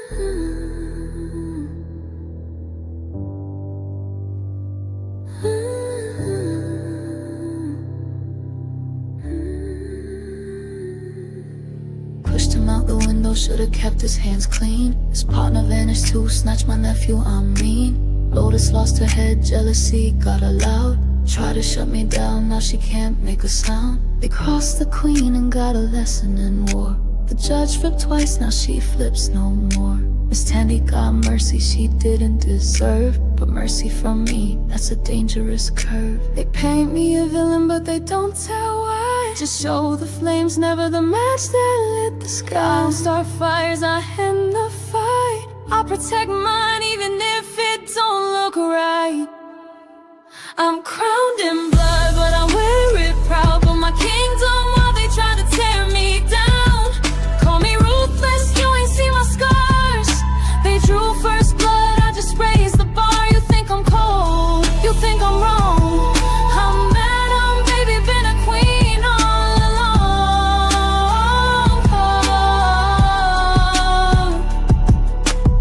Pushed him out the window, should've kept his hands clean. His partner vanished too, snatched my nephew, I'm mean. Lotus lost her head, jealousy got her loud. Tried to shut me down, now she can't make a sound. They crossed the queen and got a lesson in war. The judge flipped twice, now she flips no more. Miss Tandy got mercy she didn't deserve, but mercy from me, that's a dangerous curve. They paint me a villain but they don't tell why. Just show the flames, never the match that lit the sky. I'll start fires, I end the fight. I'll protect mine even if it don't look right. I'm crowned in blood but I wear it proud. But my kingdom while they try to tear me down. Call me ruthless, you ain't seen my scars. They drew first blood, I just raised the bar. You think I'm cold, you think I'm wrong. I'm mad, I'm baby, been a queen all along.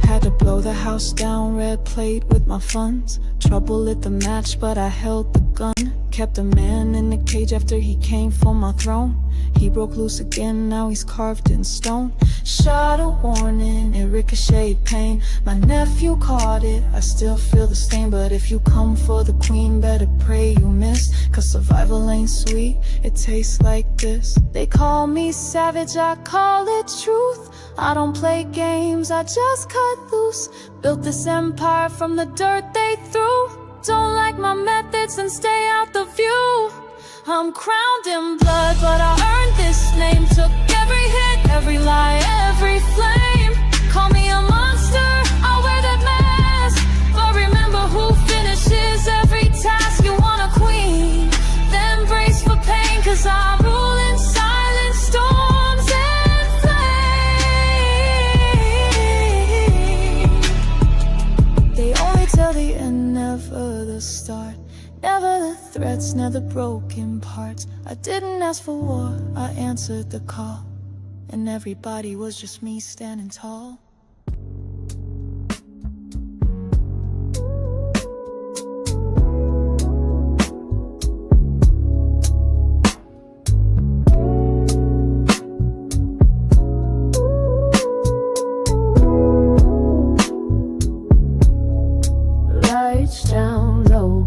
Had to blow the house down, red plate with my funds. Trouble lit the match, but I held the gun. Kept a man in the cage after he came for my throne. He broke loose again, now he's carved in stone. Shot a warning, it ricocheted pain. My nephew caught it, I still feel the stain. But if you come for the queen, better pray you miss. Cause survival ain't sweet, it tastes like this. They call me savage, I call it truth. I don't play games, I just cut loose. Built this empire from the dirt they threw. Don't like my methods, then stay out the view. I'm crowned in blood, but I earned this name. Took every hit, every lie, every flame. Call me a monster, I wear that mask. But remember who finishes every task. You want a queen, then brace for pain. Cause I rule in silence, storms and flame. They only tell the end, never the start. Never the threats, never broken parts. I didn't ask for war, I answered the call. And everybody was just me standing tall. Lights down low,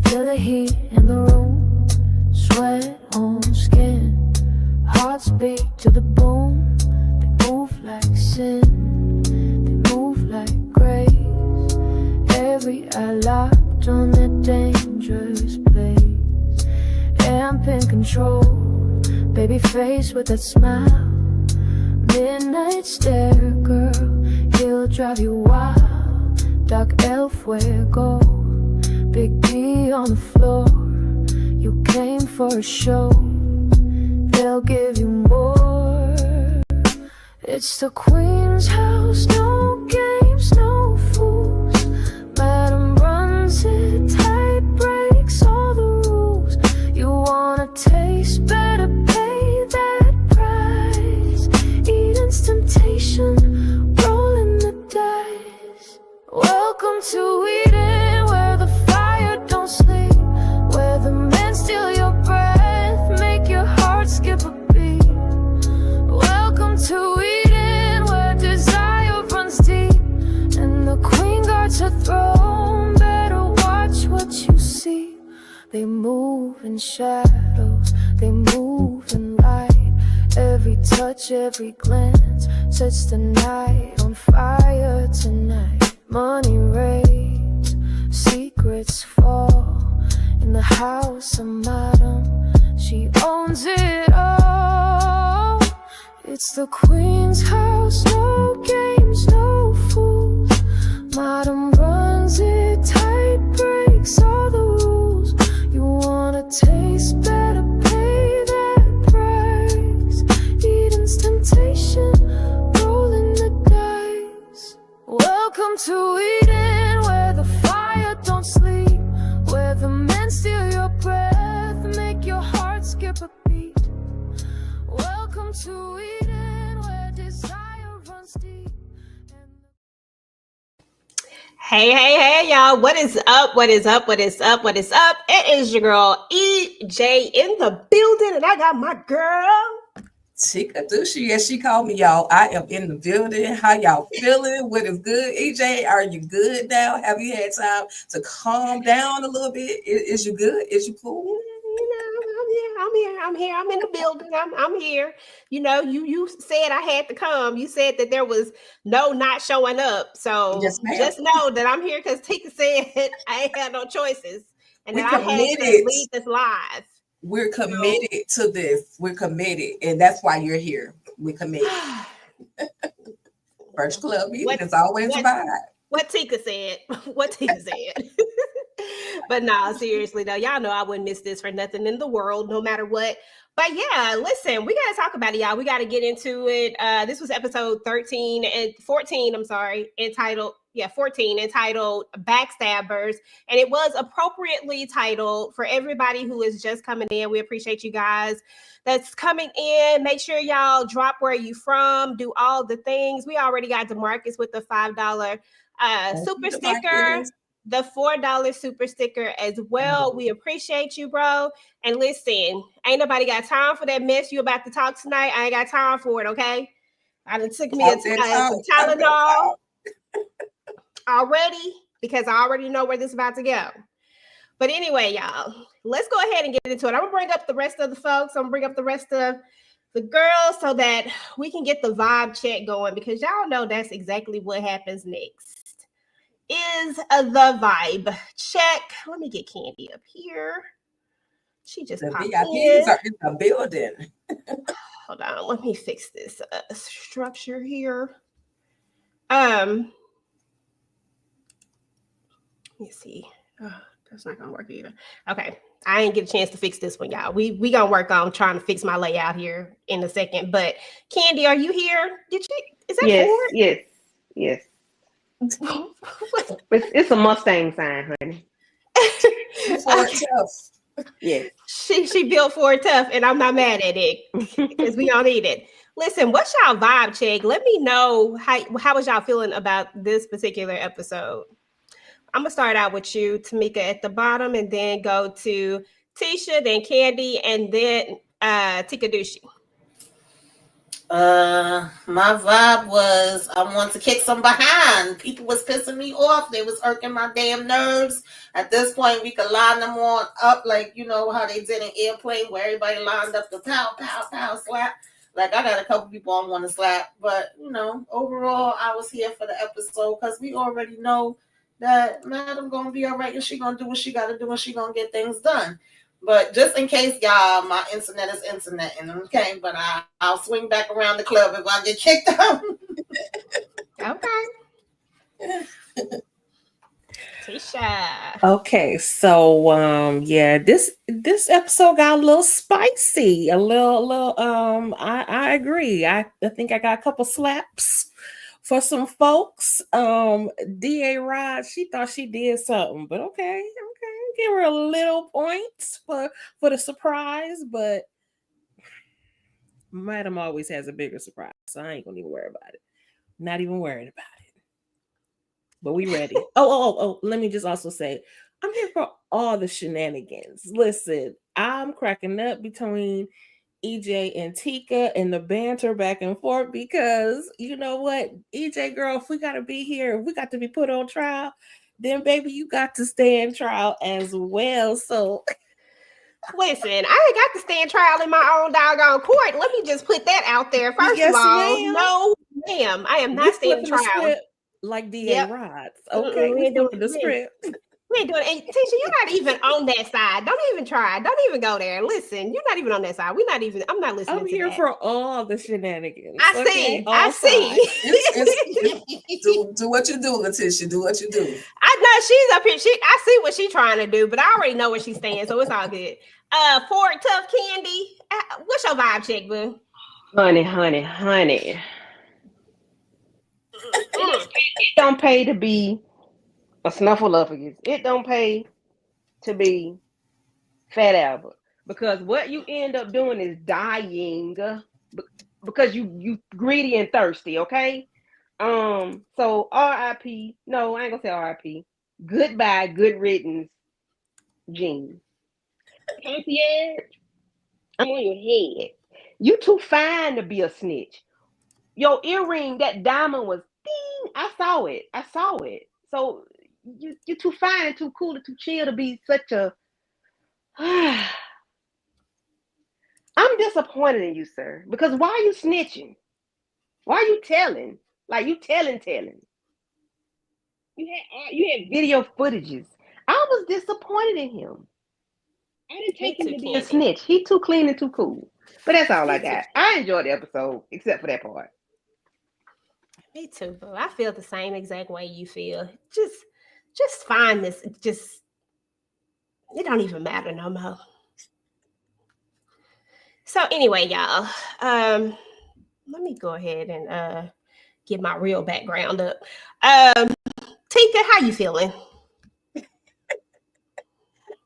feel the heat in the room. Sweat on skin, hearts beat to the boom. They move like sin, they move like grace. Every eye locked on that dangerous place. Amp in control, baby face with that smile. Midnight stare, girl, he'll drive you wild. Dark elf, where go? Big D on the floor. You came for a show, they'll give you more. It's the queen's house, no games, no fools. Madam runs it tight, breaks all the rules. You wanna taste, better pay that price. Eden's temptation, rolling the dice. Welcome to Eden, where the fire don't sleep, where the men steal your breath, make your heart skip a beat. Welcome to Eden, where desire runs deep, and the queen guards her throne. Better watch what you see. They move in shadows, they move in light. Every touch, every glance sets the night on fire tonight. Money rains, secrets fall. In the house of Madam, she owns it all. It's the queen's house, no games, no fools. Madam runs it tight, breaks all the rules. You wanna taste, better pay that price. Eden's temptation, rolling the dice. Welcome to Eden, where the fire don't sleep, where the men steal your breath, make your heart skip a beat. Welcome to Eden, where desire runs deep. Hey, y'all. What is up? What is up? What is up? What is up? It is your girl, EJ, in the building, and I got my girl. Chikadushi, as she called me, y'all. I am in the building. How y'all feeling? What is good? EJ, are you good now? Have you had time to calm down a little bit? Is you good? Is you cool? I'm here. I'm in the building. I'm here. You said I had to come. You said that there was no not showing up. So Yes, ma'am. just know that I'm here because Tika said I ain't had no choices and We that I had to committed. lead this live. We're So committed to this. We're committed, and that's why you're here. We're committed. First club meeting what is always a what vibe. what Tika said. What Tika said. But nah, seriously though, y'all know I wouldn't miss this for nothing in the world, no matter what. But yeah, listen, we gotta talk about it, y'all. We gotta get into it. This was episode 13 and 14, I'm sorry, entitled 14, entitled Backstabbers. And it was appropriately titled for everybody who is just coming in. We appreciate you guys that's coming in. Make sure y'all drop where you from, do all the things. We already got DeMarcus with the $5 Thank you, super sticker, Demarcus. the $4 super sticker as well. We appreciate you, bro. And listen, ain't nobody got time for that mess you about to talk tonight. I ain't got time for it, okay? I done took me Talk that some talk. Talk that Tylenol talk. already because I already know where this is about to go. But anyway, y'all, let's go ahead and get into it. I'm gonna bring up the rest of the folks. I'm gonna bring up the rest of the girls so that we can get the vibe check going because y'all know that's exactly what happens next. Is the vibe check. Let me get Candy up here. She just The popped VIPs in. are in the building. Hold on, let me fix this structure here. Um, let me see. Oh, that's not gonna work either. Okay, I didn't get a chance to fix this one, y'all. We gonna work on trying to fix my layout here in a second. But Candy, are you here? Did you? Is that Yes, Ford? yes, yes. It's a Mustang sign, honey. Before Okay. tough. Yes. She built Ford tough, and I'm not mad at it because we all need it. Listen, what's y'all vibe check? Let me know how was y'all feeling about this particular episode. I'm gonna start out with you, Tamika, at the bottom, and then go to Tisha, then Candy, and then Tikadushi. My vibe was I want to kick some behind. People was pissing me off. They was irking my damn nerves. At this point, we could line them on up like you know how they did in Airplane, where everybody lined up the pow, pow, pow, slap. Like I got a couple people I want to slap, but you know, overall, I was here for the episode because we already know that Madam gonna be all right and she gonna do what she gotta do and she gonna get things done. But just in case, y'all, my internet is internet, and okay, but I'll swing back around the club if I get kicked out. Okay. Tisha. Okay, so yeah, this episode got a little spicy, a little I agree. I think I got a couple slaps for some folks. DA Rod, she thought she did something, but okay, give her a little points for the surprise, but Madam always has a bigger surprise, so I ain't gonna even worry about it. Not even worried about it. But we ready. Oh, let me just also say, I'm here for all the shenanigans. Listen, I'm cracking up between EJ and Tika and the banter back and forth because you know what, EJ girl, if we gotta be here, if we got to be put on trial, then baby, you got to stay in trial as well. So Listen, I ain't got to stand trial in my own doggone court. Let me just put that out there. First of yes, all, ma'am. no, ma'am, I am We not standing flipping the trial. script like DA Yep. Rods. Okay, We we ain't doing flipping the it. script. We ain't doing it. And Tisha, you're not even on that side. Don't even try. Don't even go there. Listen, you're not even on that side. We're not even, I'm not I'm listening to here that. for all the shenanigans. I Okay, see. I all see. sides. Do what you do, Letitia. Do what you do. I know she's up here. I see what she's trying to do, but I already know where she's staying, so it's all good. Ford Tough Candy. What's your vibe check, boo? Honey. Mm. It don't pay to be a snuffleupagus. It don't pay to be Fat Albert because what you end up doing is dying because you greedy and thirsty. Okay, So R.I.P. No, I ain't gonna say R.I.P. Goodbye, good riddance, Gene. Concierge, I'm on your head. You too fine to be a snitch. Your earring, that diamond was ding. I saw it. I saw it. So you too fine and too cool and too chill to be such a. I'm disappointed in you, sir. Because why are you snitching? Why are you telling? Like you telling. You had video footages. I was disappointed in him. I didn't Me take him too, to be a Candy. snitch. He too clean and too cool. But that's all I Me too. got. I enjoyed the episode, except for that part. Me too, boo. I feel the same exact way you feel. Just find this. Just it don't even matter no more. So anyway, y'all, let me go ahead and get my real background up. Tika, how you feeling?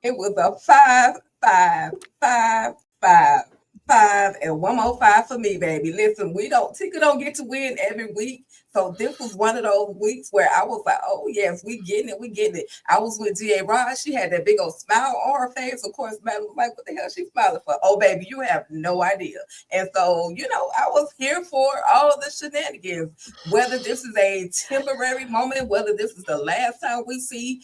It was a 5, 5, 5, 5, 5, and one more 5 for me, baby. Listen, Tika don't get to win every week. So this was one of those weeks where I was like, oh yes, we getting it. I was with G.A. Rod. She had that big old smile on her face. Of course, man was like, what the hell she smiling for? Oh, baby, you have no idea. And so, I was here for all the shenanigans. Whether this is a temporary moment, whether this is the last time we see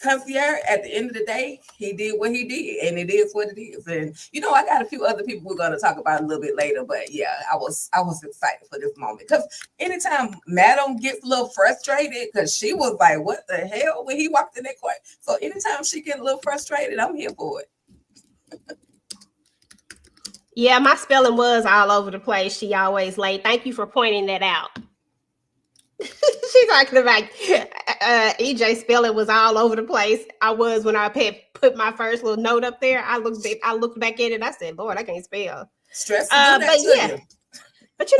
Concierge, at the end of the day, he did what he did, and it is what it is. And I got a few other people we're going to talk about a little bit later, but yeah, I was excited for this moment because anytime Madam gets a little frustrated, because she was like, "What the hell?" when he walked in that court. So anytime she get a little frustrated, I'm here for it. Yeah, my spelling was all over the place. She always late. Thank you for pointing that out. She's talking about EJ spelling was all over the place. I was when I put my first little note up there. I looked back at it. I said, "Lord, I can't spell." Stress to do that but to yeah, you. but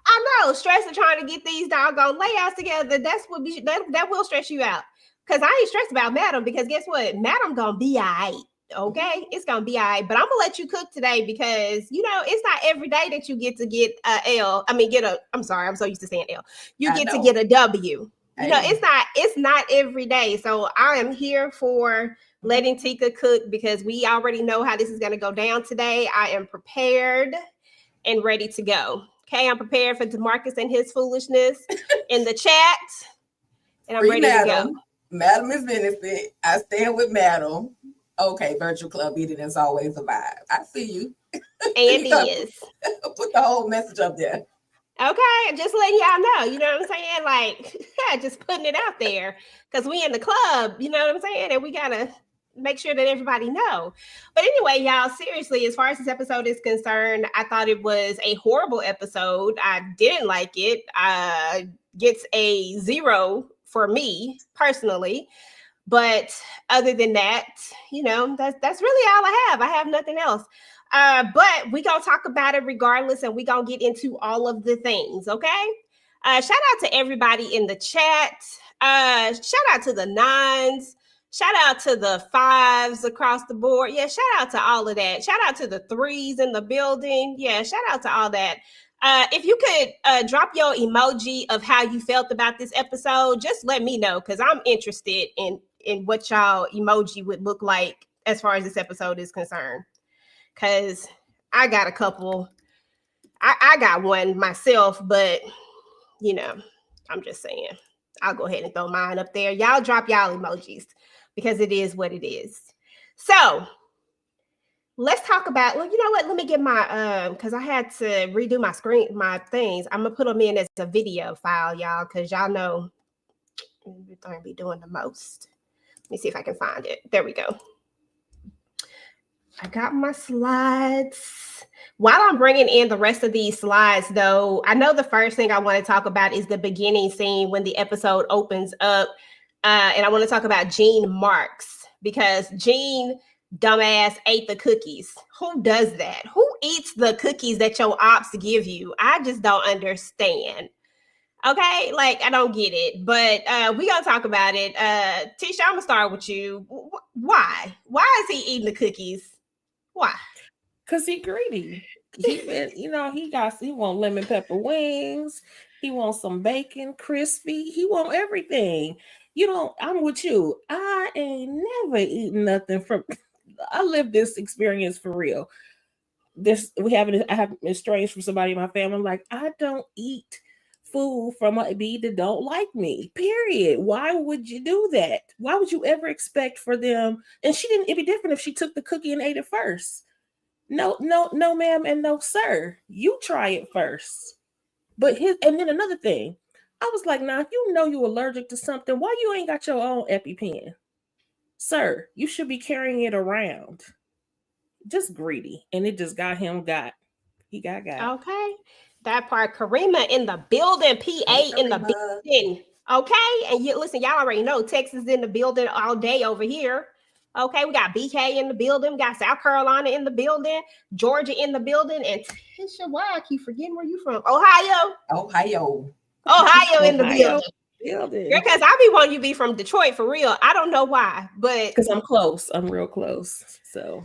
I know stress of trying to get these doggone layouts together. That's what that will stress you out. Because I ain't stressed about Madam because guess what? Madam gonna be all right. Okay, it's gonna be all right. But I'm gonna let you cook today because it's not every day that you get to get a L. I mean, I'm sorry, I'm so used to saying L. You get to get a W. It's not every day. So I am here for letting Tika cook because we already know how this is gonna go down today. I am prepared and ready to go. Okay, I'm prepared for DeMarcus and his foolishness in the chat, and I'm ready to go. Madam is innocent. I stand with Madam. Okay, virtual club meeting is always a vibe. I see you. And is. Put the whole message up there. Okay, just letting y'all know, you know what I'm saying? Like, just putting it out there because we in the club, you know what I'm saying? And we gotta make sure that everybody know. But anyway, y'all, seriously, as far as this episode is concerned, I thought it was a horrible episode. I didn't like it. Gets a 0 for me personally. But other than that, that's really all I have. I have nothing else. But we gonna talk about it regardless, and we gonna get into all of the things, okay? Shout out to everybody in the chat. Shout out to the 9s. Shout out to the 5s across the board. Yeah, shout out to all of that. Shout out to the 3s in the building. Yeah, shout out to all that. If you could drop your emoji of how you felt about this episode, just let me know because I'm interested in what y'all emoji would look like as far as this episode is concerned. Because I got a couple. I got one myself, but I'm just saying. I'll go ahead and throw mine up there. Y'all drop y'all emojis because it is what it is. So let's talk about, well, you know what? Let me get my, because I had to redo my things. I'm going to put them in as a video file, y'all, because y'all know everything be doing the most. Let me see if I can find it. There we go. I got my slides. While I'm bringing in the rest of these slides, though, I know the first thing I want to talk about is the beginning scene when the episode opens up. And I want to talk about Gene Marks because Gene, dumbass, ate the cookies. Who does that? Who eats the cookies that your ops give you? I just don't understand. Okay, like I don't get it, but we gonna talk about it. Tisha, I'm gonna start with you. Why? Why is he eating the cookies? Why? Because he greedy. he been, he want lemon pepper wings. He wants some bacon, crispy. He want everything. I'm with you. I ain't never eaten nothing from. I lived this experience for real. I have estranged from somebody in my family. I'm like, I don't eat food from a B that don't like me. Period. Why would you do that? Why would you ever expect for them? And she didn't. It'd be different if she took the cookie and ate it first. No, no, no, ma'am, and no, sir. You try it first. And then another thing, I was like, now, if you know you're allergic to something, why you ain't got your own EpiPen? Sir, you should be carrying it around. Just greedy. And it just he got. Okay. That part. Karima in the building, PA in the building. Okay. And listen, y'all already know Texas in the building all day over here. Okay, we got BK in the building. We got South Carolina in the building. Georgia in the building. And Tisha, why I keep forgetting where you from? Ohio in the building. Because I be wanting you to be from Detroit for real. I don't know why, but because I'm close. I'm real close. So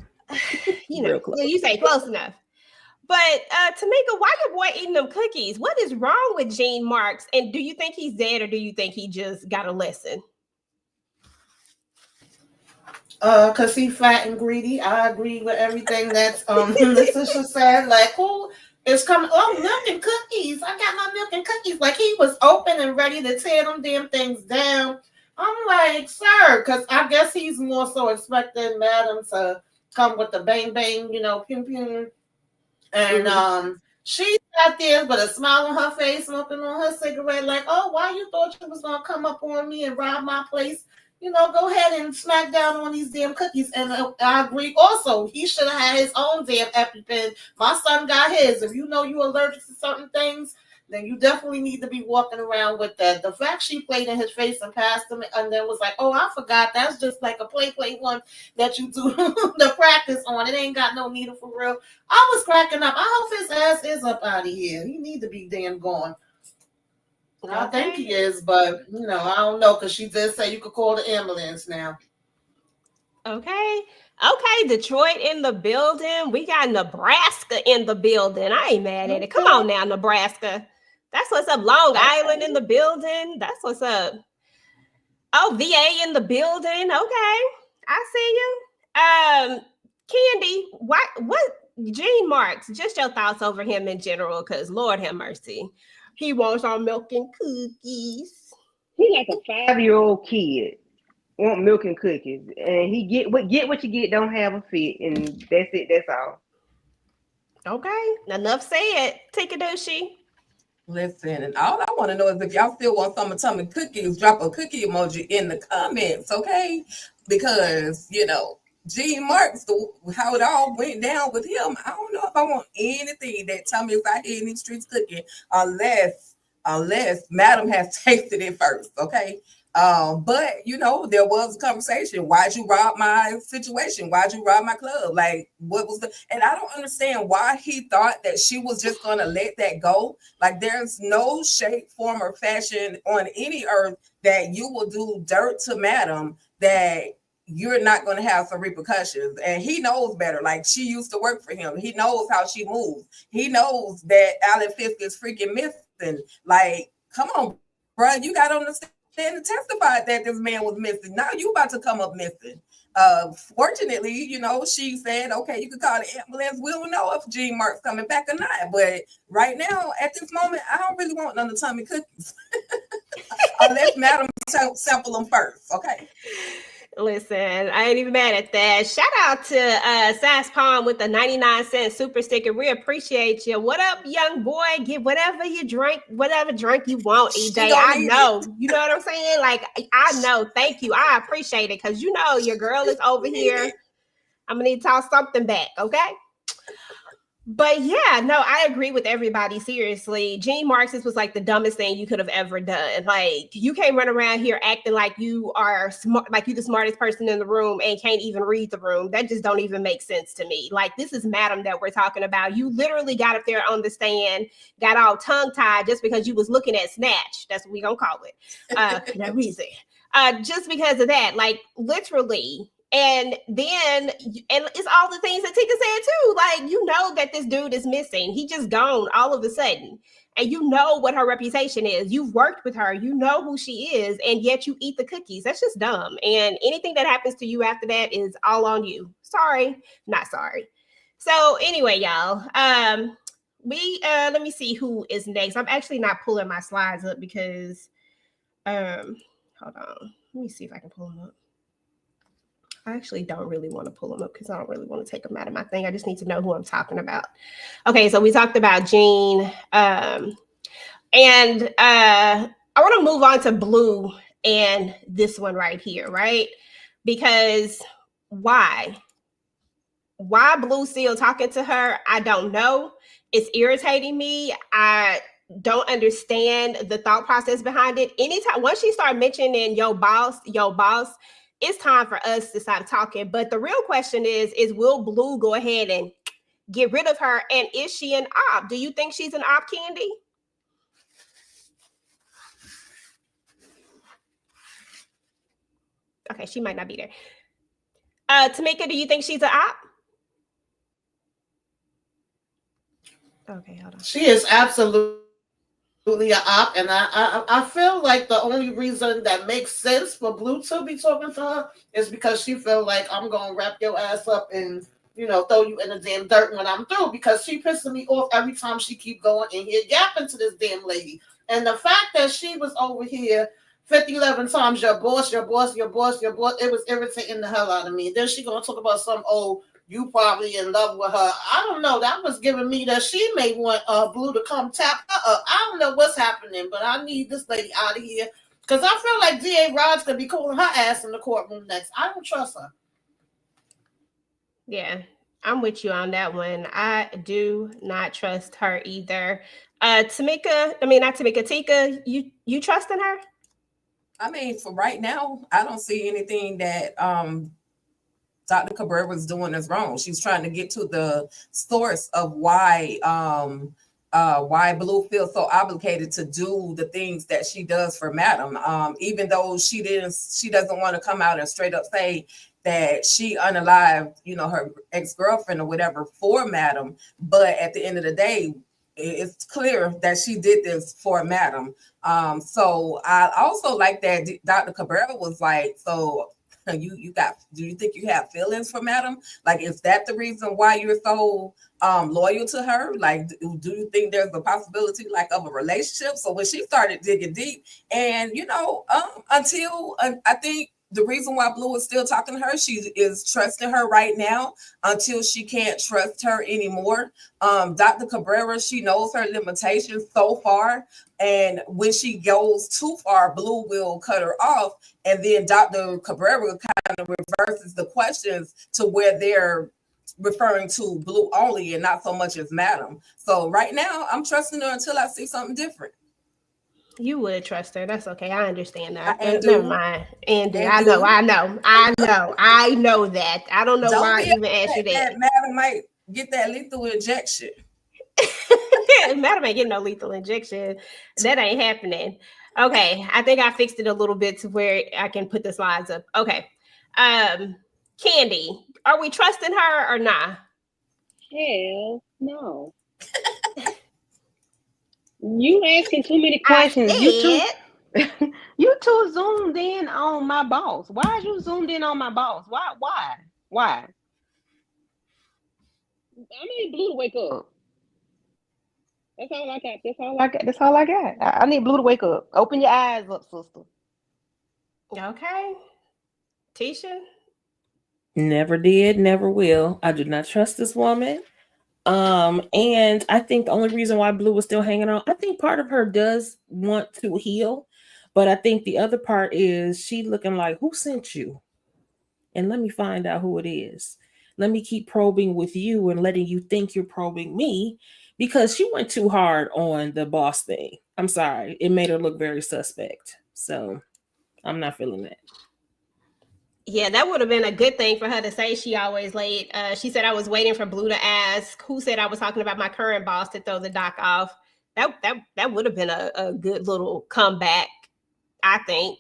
real close. You say close enough. But Tamika, why your boy eating them cookies? What is wrong with Gene Marks? And do you think he's dead, or do you think he just got a lesson? Cause he's fat and greedy. I agree with everything that's Letitia said. Like, who is coming? Oh, milk and cookies. I got my milk and cookies. Like, he was open and ready to tear them damn things down. I'm like, sir, because I guess he's more so expecting Madam to come with the bang bang, pim pim. And she sat there with a smile on her face, smoking on her cigarette, like, oh, why you thought you was gonna come up on me and rob my place? Go ahead and smack down on these damn cookies. And I agree also, he should have had his own damn EpiPen. My son got his. If you know you're allergic to certain things, then you definitely need to be walking around with that. The fact she played in his face and passed him and then was like, oh, I forgot. That's just like a play one that you do the practice on. It ain't got no needle for real. I was cracking up. I hope his ass is up out of here. He need to be damn gone. Okay. I think he is, but I don't know, because she did say you could call the ambulance now. Okay, Detroit in the building. We got Nebraska in the building. I ain't mad at it. Come on now, Nebraska. That's what's up. Long Island in the building. That's what's up. Oh, VA in the building. Okay, I see you. Candy, what Gene Marks, just your thoughts over him in general, because Lord have mercy. He wants our milk and cookies. He like a 5-year-old kid. Want milk and cookies. And he get what you get, don't have a fit. And that's it. That's all. Okay. Enough said. Take a douchey. Listen, and all I want to know is if y'all still want some of Tummy cookies, drop a cookie emoji in the comments, okay? Because, Gene Marks, how it all went down with him, I don't know if I want anything that Tommy is out here in these streets cooking unless Madam has tasted it first, okay? But there was a conversation. Why'd you rob my situation? Why'd you rob my club? Like, what was and I don't understand why he thought that she was just gonna let that go. Like, there's no shape, form, or fashion on any earth that you will do dirt to Madam that you're not going to have some repercussions. And he knows better. Like, she used to work for him. He knows how she moves. He knows that Alan Fisk is freaking missing. Like, come on, bro. You got to understand and testify that this man was missing. Now you about to come up missing. Fortunately, she said, okay, you could call the ambulance. We don't know if Gene Mark's coming back or not. But right now, at this moment, I don't really want none of Tommy cookies. Unless Madam sample them first, okay? Listen, I ain't even mad at that. Shout out to Sass Palm with the 99-cent super sticker. We appreciate you. What up, young boy? Get whatever you drink, whatever drink you want, EJ. I know. You know what I'm saying? Like, I know. Thank you. I appreciate it, because your girl is over here. I'm going to need to toss something back, okay? But yeah, no, I agree with everybody. Seriously, Gene Marks, this was like the dumbest thing you could have ever done. Like, you can't run around here acting like you are smart, like you the smartest person in the room and can't even read the room. That just don't even make sense to me. Like, this is Madam that we're talking about. You literally got up there on the stand, got all tongue tied just because you was looking at Snatch. That's what we gonna call it. For that reason. Just because of that, like, literally, And then, and it's all the things that Tika said too. Like, you know that this dude is missing. He just gone all of a sudden. And you know what her reputation is. You've worked with her. You know who she is. And yet you eat the cookies. That's just dumb. And anything that happens to you after that is all on you. Sorry. Not sorry. So anyway, y'all, let me see who is next. I'm actually not pulling my slides up because, hold on. Let me see if I can pull them up. I actually don't really want to pull them up because I don't really want to take them out of my thing. I just need to know who I'm talking about. Okay, so we talked about Jean. And I want to move on to Blue and this one right here, right? Because why? Why Blue still talking to her? I don't know. It's irritating me. I don't understand the thought process behind it. Anytime, once she start mentioning your boss, it's time for us to stop talking. But the real question is will Blue go ahead and get rid of her? And is she an op? Do you think she's an op, Candy? Okay, she might not be there. Tamika, do you think she's an op? Okay, hold on. She is absolutely an op, and I feel like the only reason that makes sense for Blue to be talking to her is because she feel like I'm gonna wrap your ass up and throw you in the damn dirt when I'm through, because she pissing me off every time she keep going in here yapping to this damn lady. And the fact that she was over here 11 times your boss, it was irritating the hell out of me. And then she gonna talk about some you probably in love with her. I don't know. That was giving me that she may want Blue to come tap her up. I don't know what's happening, but I need this lady out of here because I feel like D.A. Rod's gonna be calling her ass in the courtroom next. I don't trust her. Yeah, I'm with you on that one. I do not trust her either. Tamika, I mean not Tamika, Tika, you trusting her? I mean, for right now, I don't see anything that Dr. Cabrera was doing is wrong. She's trying to get to the source of why Blue feels so obligated to do the things that she does for Madam. Even though she doesn't want to come out and straight up say that she unalived, her ex-girlfriend or whatever for Madam. But at the end of the day, it's clear that she did this for Madam. So I also like that Dr. Cabrera was like, so do you think you have feelings for Madam? Like, is that the reason why you're so loyal to her? Like, do you think there's a possibility like of a relationship? So when she started digging deep, and until I think the reason why Blue is still talking to her, she is trusting her right now until she can't trust her anymore. Dr. Cabrera, she knows her limitations so far. And when she goes too far, Blue will cut her off. And then Dr. Cabrera kind of reverses the questions to where they're referring to Blue only and not so much as Madam. So right now, I'm trusting her until I see something different. You would trust her. That's okay. I understand that. Never mind. Andy, I know that. I don't know why I even asked you that. Madam might get that lethal injection. Madam ain't getting no lethal injection. That ain't happening. Okay. I think I fixed it a little bit to where I can put the slides up. Okay. Candy, are we trusting her or not? Hell no. You asking too many questions. You too zoomed in on my boss. Why is you zoomed in on my boss? Why? I need Blue to wake up. That's all I got. I need Blue to wake up. Open your eyes up, sister. Okay. Tisha? Never did, never will. I do not trust this woman. And I think the only reason why Blue was still hanging on, I think part of her does want to heal, but I think the other part is she looking like, who sent you? And let me find out who it is. Let me keep probing with you and letting you think you're probing me, because she went too hard on the boss thing. I'm sorry. It made her look very suspect. So I'm not feeling that. Yeah, that would have been a good thing for her to say. She always late. She said, I was waiting for Blue to ask who said I was talking about my current boss to throw the doc off. That would have been a good little comeback, I think.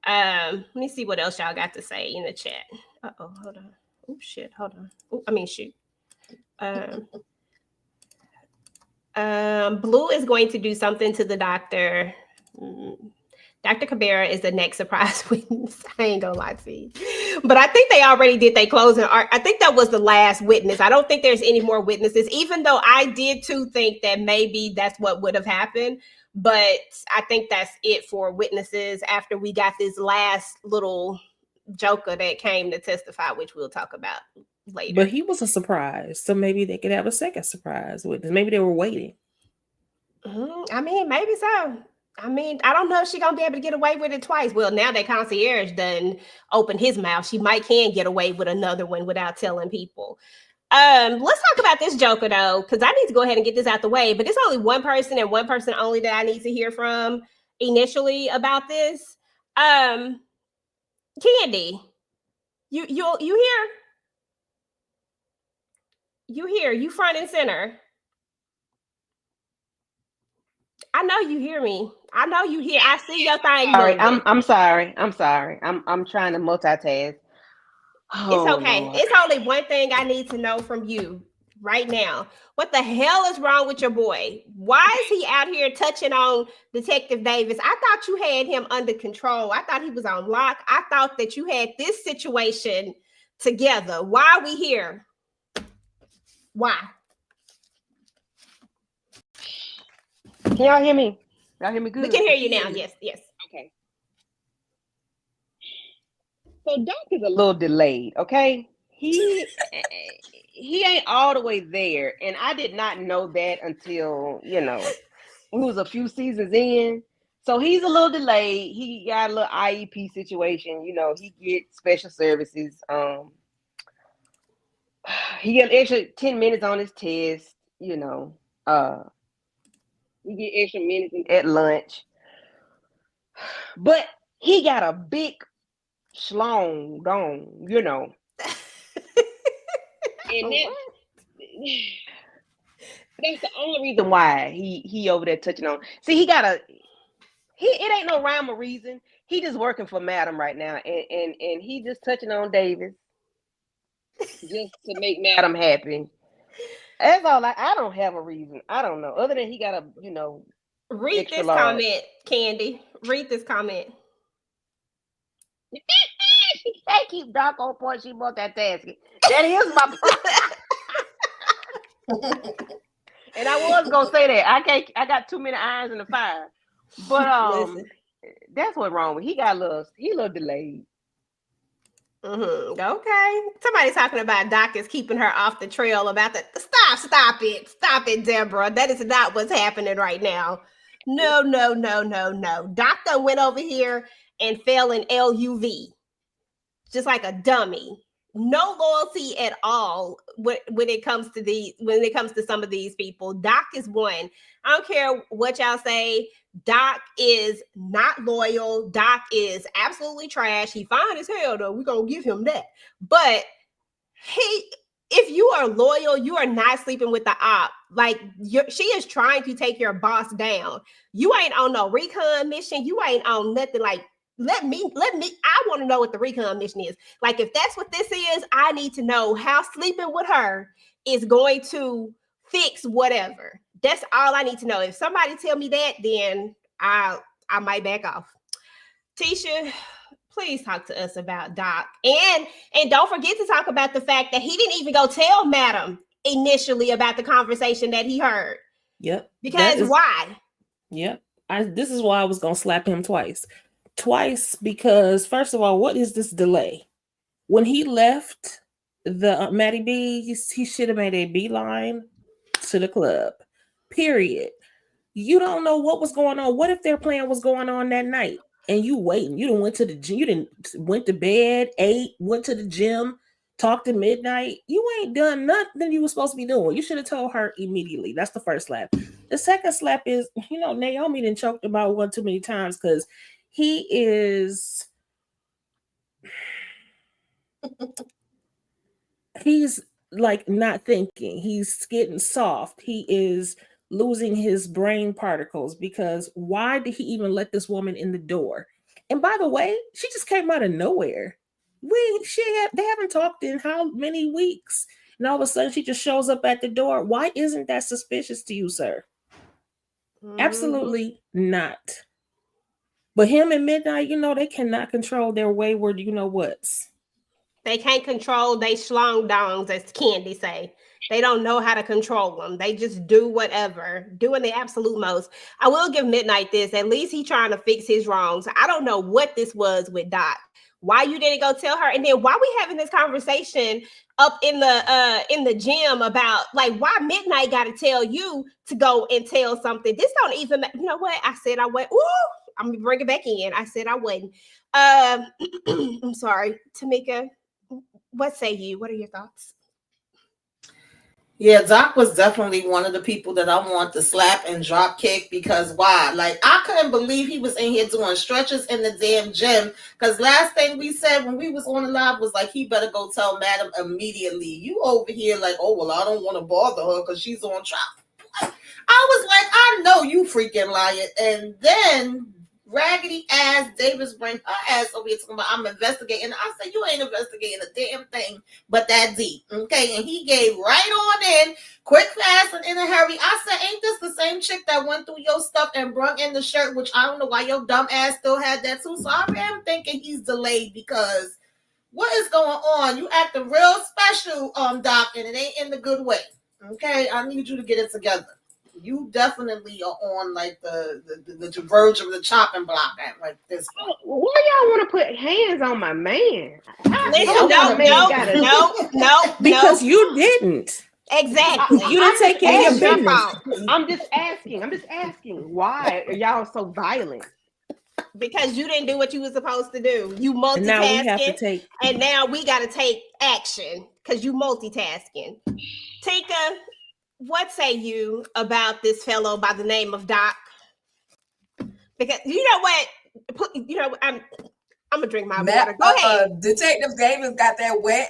Let me see what else y'all got to say in the chat. Uh-oh, hold on. Oh shit, hold on. Oh, I mean shoot. Um, Blue is going to do something to the doctor. Dr. Cabrera is the next surprise witness. I ain't gonna lie to you. But I think they already did their closing art. I think that was the last witness. I don't think there's any more witnesses, even though I did too think that maybe that's what would have happened. But I think that's it for witnesses after we got this last little joker that came to testify, which we'll talk about later. But he was a surprise. So maybe they could have a second surprise witness. Maybe they were waiting. I mean, maybe so. I mean, I don't know if she's gonna be able to get away with it twice. Well, now that Concierge done opened his mouth, she might can get away with another one without telling people. Let's talk about this Joker though, because I need to go ahead and get this out the way. But there's only one person and one person only that I need to hear from initially about this. Candy, you here? You here? You front and center. I know you hear me. I know you hear. I see your thing. All right, moving. I'm sorry. I'm sorry. I'm trying to multitask. Oh, It's okay. Lord. It's only one thing I need to know from you right now. What the hell is wrong with your boy? Why is he out here touching on Detective Davis? I thought you had him under control. I thought he was on lock. I thought that you had this situation together. Why are we here? Why? Can y'all hear me? Y'all hear me good? We can hear you now. Yes, yes. Okay. So Doc is a little delayed, okay? He ain't all the way there, and I did not know that until it was a few seasons in. So he's a little delayed. He got a little IEP situation. He gets special services. He got extra 10 minutes on his test. He get extra minutes at lunch, but he got a big schlong dong, and that's the only reason why he over there touching on. See, it ain't no rhyme or reason. He just working for Madam right now, and he just touching on Davis just to make Madam happy. That's all. I don't have a reason. I don't know, other than he got a read extra this large. comment, Candy. Read this comment. She can't keep Doc on point. She multitasking. That is my problem. And I was gonna say that I got too many irons in the fire. But that's what's wrong with. He a little delayed. Okay. Somebody's talking about Doc is keeping her off the trail about the stop it, Deborah. That is not what's happening right now. No. Doc done went over here and fell in LUV. Just like a dummy. No loyalty at all when it comes to some of these people. Doc is one. I don't care what y'all say. Doc is not loyal. Doc is absolutely trash. He fine as hell though. We're gonna give him that. But if you are loyal, you are not sleeping with the op. Like she is trying to take your boss down. You ain't on no recon mission. You ain't on nothing. Like let me. I want to know what the recon mission is. Like if that's what this is, I need to know how sleeping with her is going to fix whatever. That's all I need to know. If somebody tell me that, then I might back off. Tisha, please talk to us about Doc. And don't forget to talk about the fact that he didn't even go tell Madam initially about the conversation that he heard. Yep. Because why? Yep. This is why I was going to slap him twice. Because, first of all, what is this delay? When he left the Maddie B, he should have made a beeline to the club. Period. You don't know what was going on. What if their plan was going on that night and you waiting? You didn't went to the gym. You didn't went to bed, ate, went to the gym, talked to midnight. You ain't done nothing you were supposed to be doing. You should have told her immediately. That's the first slap. The second slap is, Naomi didn't choke about one too many times because he is. He's like not thinking. He's getting soft. He is losing his brain particles because why did he even let this woman in the door? And by the way, she just came out of nowhere. They haven't talked in how many weeks, and all of a sudden she just shows up at the door. Why isn't that suspicious to you, sir? Absolutely not. But him and Midnight, they cannot control their wayward, what's. They can't control they schlong dongs, as Candy say. They don't know how to control them. They just do whatever, doing the absolute most. I will give Midnight this. At least he's trying to fix his wrongs. I don't know what this was with Doc. Why you didn't go tell her? And then why we having this conversation up in the gym about like why Midnight got to tell you to go and tell something? This don't even. You know what? I said I went. Ooh, I'm gonna bring it back in. I said I wouldn't. I'm sorry, Tamika. What say you? What are your thoughts? Yeah, Doc was definitely one of the people that I want to slap and drop kick because why? Like, I couldn't believe he was in here doing stretches in the damn gym. Because last thing we said when we was on the live was like, he better go tell Madam immediately. You over here like, oh, well, I don't want to bother her because she's on trial. I was like, I know you freaking lying. And then raggedy ass Davis bring her ass over here talking about I'm investigating. I said, you ain't investigating a damn thing but that deep. Okay. And he gave right on in, quick, fast, and in a hurry. I said, ain't this the same chick that went through your stuff and brung in the shirt, which I don't know why your dumb ass still had that too. So I am thinking he's delayed because what is going on? You acting real special, Doc, and it ain't in the good way. Okay. I need you to get it together. You definitely are on like the verge of the chopping block at like this point. Why y'all want to put hands on my man? Listen, no, because you didn't. Exactly. You didn't take care of your business. I'm just asking. Why are y'all so violent? Because you didn't do what you were supposed to do. You multitasking. Now we have to take. And now we got to take action because you multitasking. Tinka, what say you about this fellow by the name of Doc? Because you know what, I'm gonna drink my water. Go ahead. Detective Davis got that what,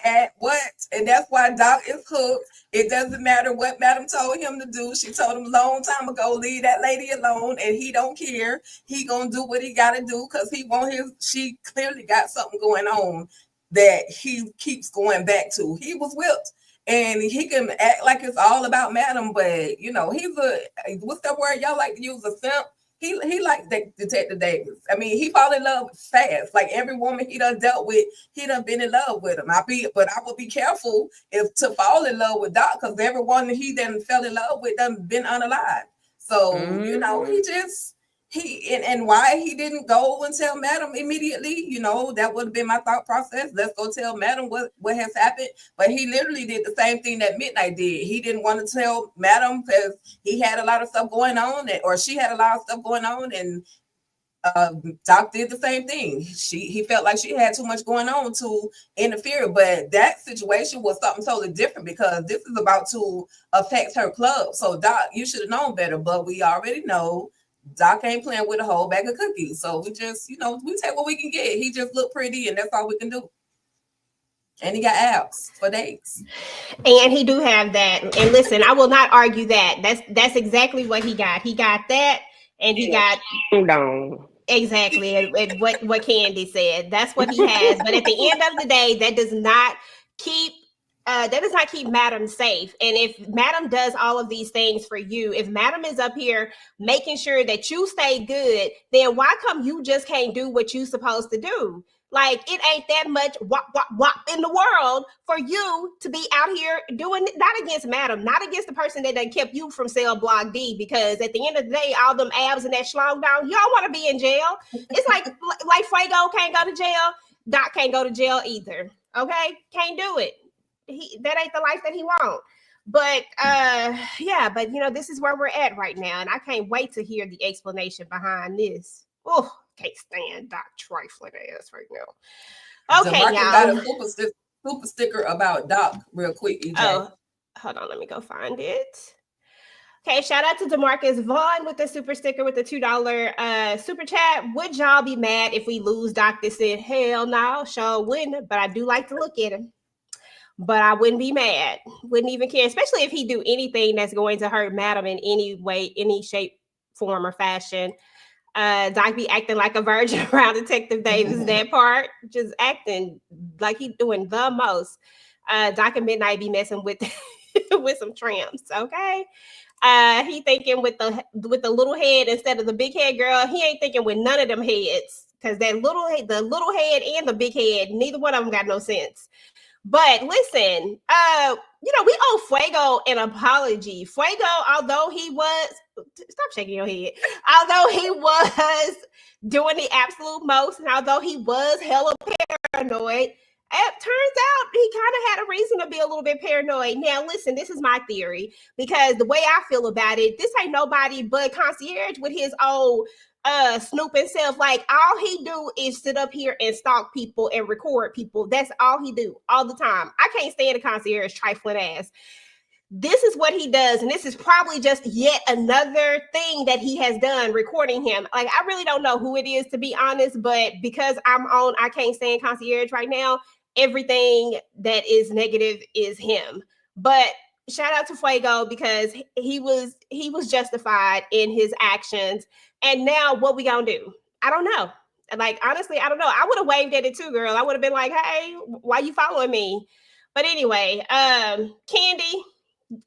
and that's why Doc is hooked. It doesn't matter what Madam told him to do. She told him a long time ago, leave that lady alone, and he don't care. He gonna do what he gotta do because he want his. She clearly got something going on that he keeps going back to. He was whipped. And he can act like it's all about Madam, but he's what's that word y'all like to use, a simp? He like that Detective Davis. I mean, he fall in love fast. Like every woman he done dealt with, he done been in love with him. But I would be careful if to fall in love with Doc, because everyone that he done fell in love with done been unalive. So and why he didn't go and tell Madam immediately, that would have been my thought process. Let's go tell Madam what has happened. But he literally did the same thing that Midnight did. He didn't want to tell Madam because he had a lot of stuff going on, or she had a lot of stuff going on, and Doc did the same thing. He felt like she had too much going on to interfere, but that situation was something totally different because this is about to affect her club. So Doc, you should have known better, but we already know Doc ain't playing with a whole bag of cookies. So we just, we take what we can get. He just looked pretty and that's all we can do. And he got abs for days. And he do have that. And listen, I will not argue that. That's exactly what he got. He got that, and he got exactly and what Candy said. That's what he has. But at the end of the day, that does not keep Madam safe. And if Madam does all of these things for you, if Madam is up here making sure that you stay good, then why come you just can't do what you supposed to do? Like, it ain't that much wop in the world for you to be out here doing it, not against Madam, not against the person that done kept you from cell block D, because at the end of the day, all them abs and that schlong down, y'all want to be in jail. It's like Fuego can't go to jail, Doc can't go to jail either. Okay? Can't do it. That ain't the life that he want. But this is where we're at right now, and I can't wait to hear the explanation behind this. Oh, can't stand Doc trifling ass right now. Okay, y'all. Got a super sticker about Doc real quick. EJ. Oh, hold on, let me go find it. Okay, shout out to DeMarcus Vaughn with the super sticker with the $2 super chat. Would y'all be mad if we lose Doc this year? Hell no, sure wouldn't, but I do like to look at him. But I wouldn't be mad. Wouldn't even care, especially if he do anything that's going to hurt Madam in any way, any shape, form, or fashion. Doc be acting like a virgin around Detective Davis. That part, just acting like he doing the most. Doc and Midnight be messing with with some tramps. Okay. He thinking with the little head instead of the big head, girl. He ain't thinking with none of them heads, because the little head and the big head, neither one of them got no sense. But listen, we owe Fuego an apology. Fuego, although he was, stop shaking your head, although he was doing the absolute most, and although he was hella paranoid, it turns out he kind of had a reason to be a little bit paranoid. Now, listen, this is my theory, because the way I feel about it, this ain't nobody but Concierge with his old snooping self. Like, all he do is sit up here and stalk people and record people. That's all he do all the time. I can't stand a Concierge trifling ass. This is what he does, and this is probably just yet another thing that he has done, recording him. Like, I really don't know who it is, to be honest, but because I'm on I Can't Stand Concierge right now, everything that is negative is him. But shout out to Fuego, because he was justified in his actions. And now what we gonna do? I don't know. Like, honestly, I don't know. I would have waved at it too, girl. I would have been like, hey, why you following me? But anyway, Candy,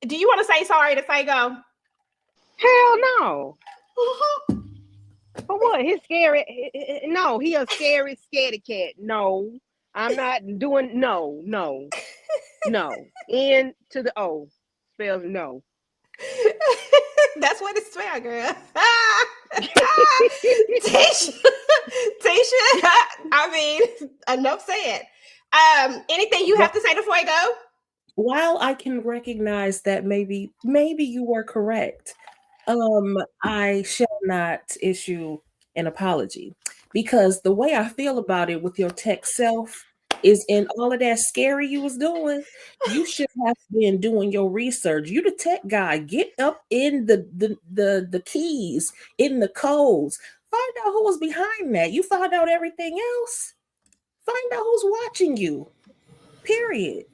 do you want to say sorry to Fuego? Hell no. For what? He's scary. No, he a scary, scaredy cat. No, I'm not doing. No. N to the O spells no. That's what it spelled, girl. Tisha, I mean, enough said. Anything you have to say to Fuego? While I can recognize that maybe you were correct, I shall not issue an apology, because the way I feel about it with your tech self is, in all of that scary you was doing, you should have been doing your research. You the tech guy. Get up in the keys, in the codes. Find out who was behind that. You found out everything else. Find out who's watching you. Period.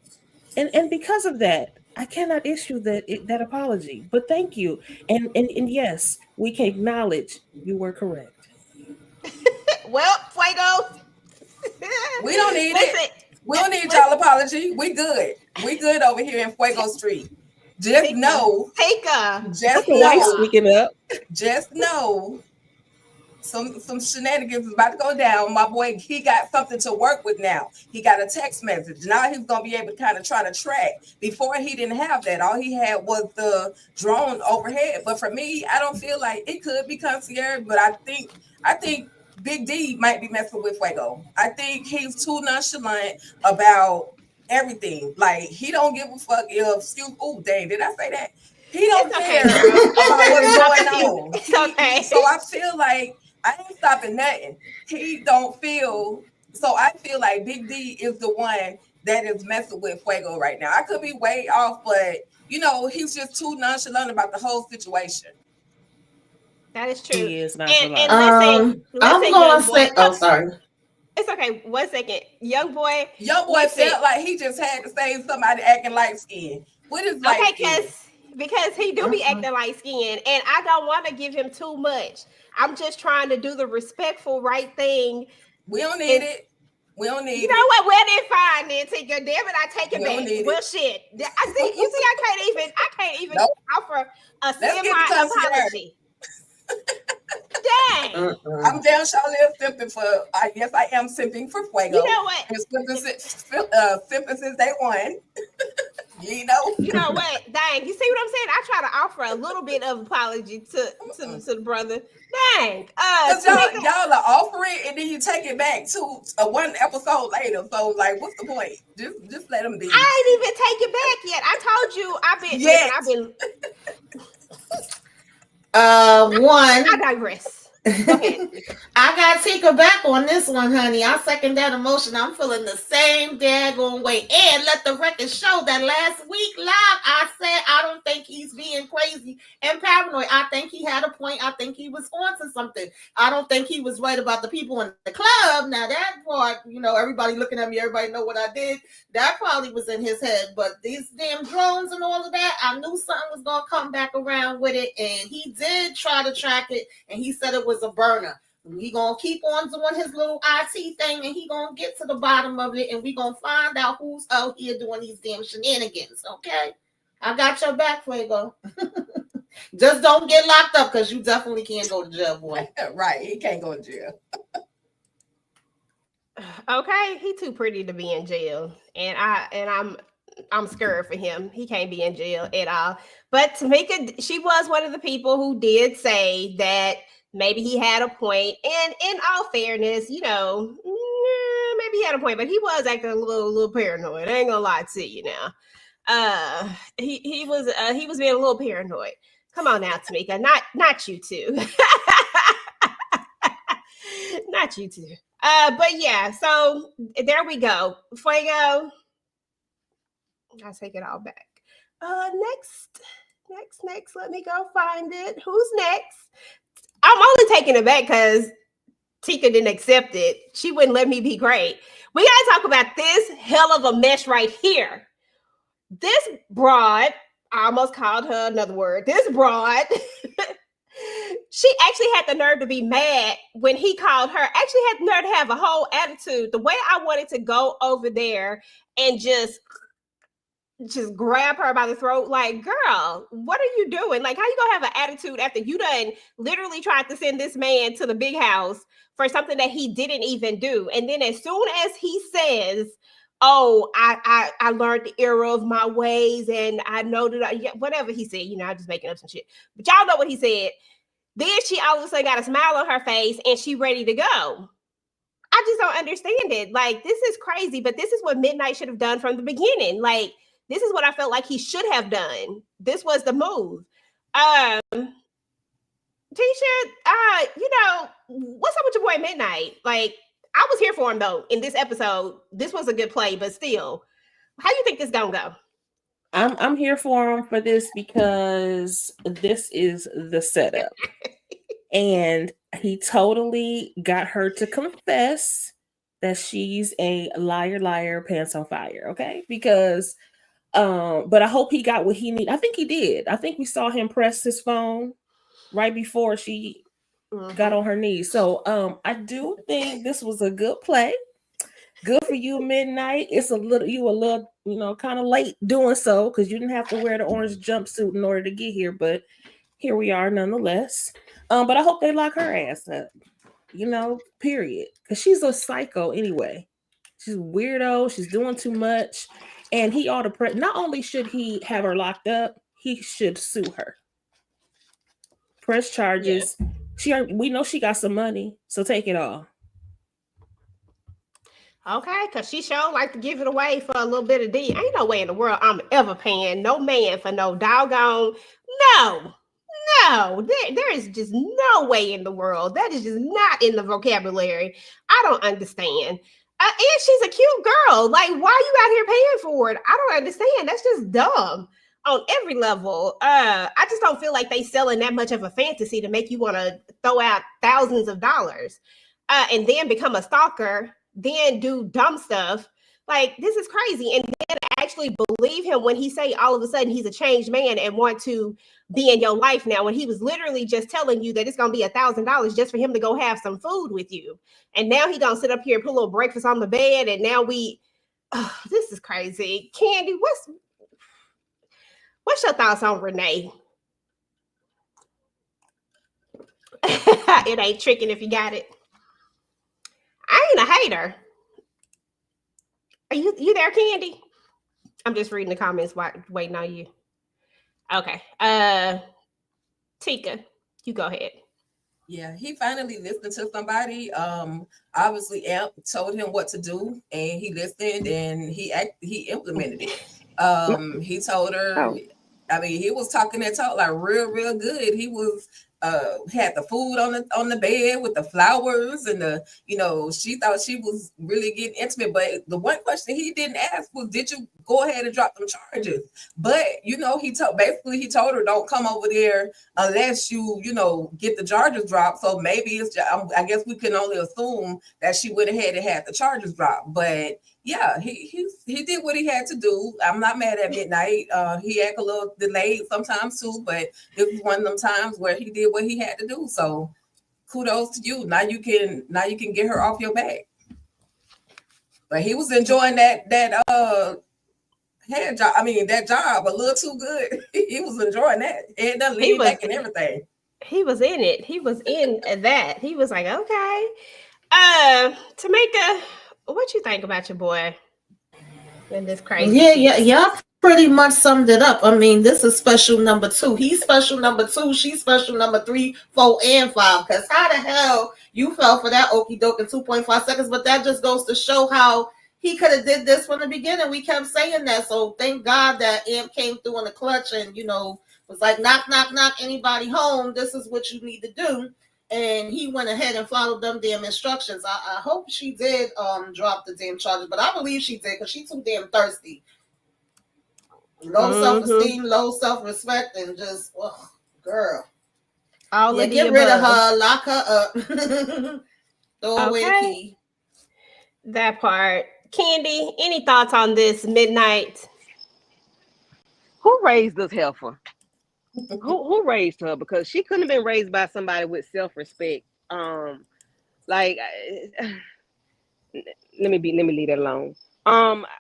And because of that, I cannot issue that apology. But thank you. And yes, we can acknowledge you were correct. Well, Fuego, We don't need listen, it. We don't need y'all apology. We good. We good over here in Fuego Street. Just know. Speaking up. Just know. Some shenanigans is about to go down. My boy, he got something to work with now. He got a text message. Now he's gonna be able to kind of try to track. Before, he didn't have that. All he had was the drone overhead. But for me, I don't feel like it could be Concierge, but I think Big D might be messing with Fuego. I think he's too nonchalant about everything. Like, he don't give a fuck if did I say that? He don't care about what's going on. It's okay. So I feel like I ain't stopping nothing. He don't feel, so I feel like Big D is the one that is messing with Fuego right now. I could be way off, but he's just too nonchalant about the whole situation. That is true. He is not and I'm going to say, oh, sorry. It's okay. 1 second. Young boy felt like he just had to say somebody acting light skin. What is light skin? Because he do be acting light skin, and I don't want to give him too much. I'm just trying to do the respectful right thing. We don't need it. We don't need it. You know what? Well, then fine, then take your damn it. I take it back. Well, shit. I can't even offer a semi apology. Dang. I'm down Charlotte simping for. Yes, I am simping for Fuego. You know what? Simping since day one. You know what? Dang. You see what I'm saying? I try to offer a little bit of apology to the brother. Dang. Because y'all are offering and then you take it back to one episode later. So, like, what's the point? Just let them be. I ain't even take it back yet. I told you I digress. Go ahead. I gotta take her back on this one, honey. I second that emotion. I'm feeling the same daggone way. And let the record show that last week live, I said I don't think he's being crazy and paranoid. I think he had a point. I think he was onto something. I don't think he was right about the people in the club. Now that part, everybody looking at me, everybody know what I did. That probably was in his head. But these damn drones and all of that, I knew something was gonna come back around with it. And he did try to track it. And he said it was a burner. We gonna keep on doing his little IT thing, and he gonna get to the bottom of it, and we gonna find out who's out here doing these damn shenanigans. Okay, I got your back, Fuego. Just don't get locked up, because you definitely can't go to jail, boy. Right, he can't go to jail. Okay, he too pretty to be in jail, and I'm scared for him. He can't be in jail at all. But Tamika, she was one of the people who did say that maybe he had a point. And in all fairness, you know, maybe he had a point, but he was acting a little paranoid. I ain't gonna lie to you now. He was being a little paranoid. Come on now, Tamika. Not you two. Not you two. But yeah, so there we go. Fuego. I'll take it all back. Next. Let me go find it. Who's next? I'm only taking it back because Tika didn't accept it. She wouldn't let me be great. We gotta talk about this hell of a mess right here. This broad, I almost called her another word. This broad, she actually had the nerve to be mad when he called her. Actually had the nerve to have a whole attitude. The way I wanted to go over there and just grab her by the throat, like, girl, what are you doing? Like, how you gonna have an attitude after you done literally tried to send this man to the big house for something that he didn't even do? And then as soon as he says, oh, I learned the error of my ways, and I know that whatever he said, you know, I'm just making up some shit, but y'all know what he said. Then she all of a sudden got a smile on her face and she ready to go. I just don't understand it. Like, this is crazy, but this is what Midnight should have done from the beginning. Like, this is what I felt like he should have done. This was the move. Tisha, you know, what's up with your boy Midnight? Like, I was here for him though in this episode. This was a good play, but still, how you think this gonna go? I'm here for him for this because this is the setup. And he totally got her to confess that she's a liar, pants on fire, okay? Because but I hope he got what he needed. I think he did. I think we saw him press his phone right before she got on her knees. So I do think this was a good play. Good for you, Midnight. It's a little, you know, kind of late doing so because you didn't have to wear the orange jumpsuit in order to get here, but here we are nonetheless. But I hope they lock her ass up, you know, period. Because she's a psycho anyway. She's a weirdo. She's doing too much. And he ought to not only should he have her locked up, he should sue her. Press charges. Yeah. We know she got some money, so take it all. Okay, because she sure like to give it away for a little bit of D. Ain't no way in the world I'm ever paying no man for no doggone. No. There is just no way in the world. That is just not in the vocabulary. I don't understand. And she's a cute girl. Like, why you out here paying for it? I don't understand. That's just dumb on every level. I just don't feel like they selling that much of a fantasy to make you want to throw out thousands of dollars and then become a stalker, then do dumb stuff. Like, this is crazy. And then actually believe him when he say all of a sudden he's a changed man and want to be in your life now, when he was literally just telling you that it's going to be $1,000 just for him to go have some food with you. And now he going to sit up here and put a little breakfast on the bed. And now this is crazy. Candy, what's your thoughts on Renee? It ain't tricking if you got it. I ain't a hater. Are you there, Candy? I'm just reading the comments waiting on you. Okay. Tika, you go ahead. Yeah, he finally listened to somebody. Obviously Amp told him what to do and he listened and he implemented it. He told her, I mean, he was talking that talk like real good. He was had the food on the bed with the flowers and the, you know, she thought she was really getting intimate. But the one question he didn't ask was, did you go ahead and drop them charges? But, you know, he told her, don't come over there unless you know, get the charges dropped. So maybe it's just, I guess we can only assume that she went ahead and had the charges dropped. But yeah, he did what he had to do. I'm not mad at Midnight. He act a little delayed sometimes too, but it was one of them times where he did what he had to do. So kudos to you. Now you can get her off your back. But he was enjoying that head job. I mean that job a little too good. He was enjoying that. Head done He lean was back and everything. he was in it. He was in that. He was like, okay. Tamika, what you think about your boy in this crazy shit? Y'all pretty much summed it up. I mean, this is special number 2. He's special number 2. She's special number 3, 4, and 5. Because how the hell you fell for that okie doke in 2.5 seconds? But that just goes to show how he could have did this from the beginning. We kept saying that. So thank God that Amp came through in the clutch and, was like, knock, knock, knock, anybody home. This is what you need to do. And he went ahead and followed them damn instructions. I hope she did drop the damn charges, but I believe she did because she's too damn thirsty. Low self-esteem, low self-respect, and just, girl. Get rid of her, lock her up, throw away the key. That part. Candy, any thoughts on this midnight? Who raised this heifer? Who raised her? Because she couldn't have been raised by somebody with self-respect. Let me leave that alone.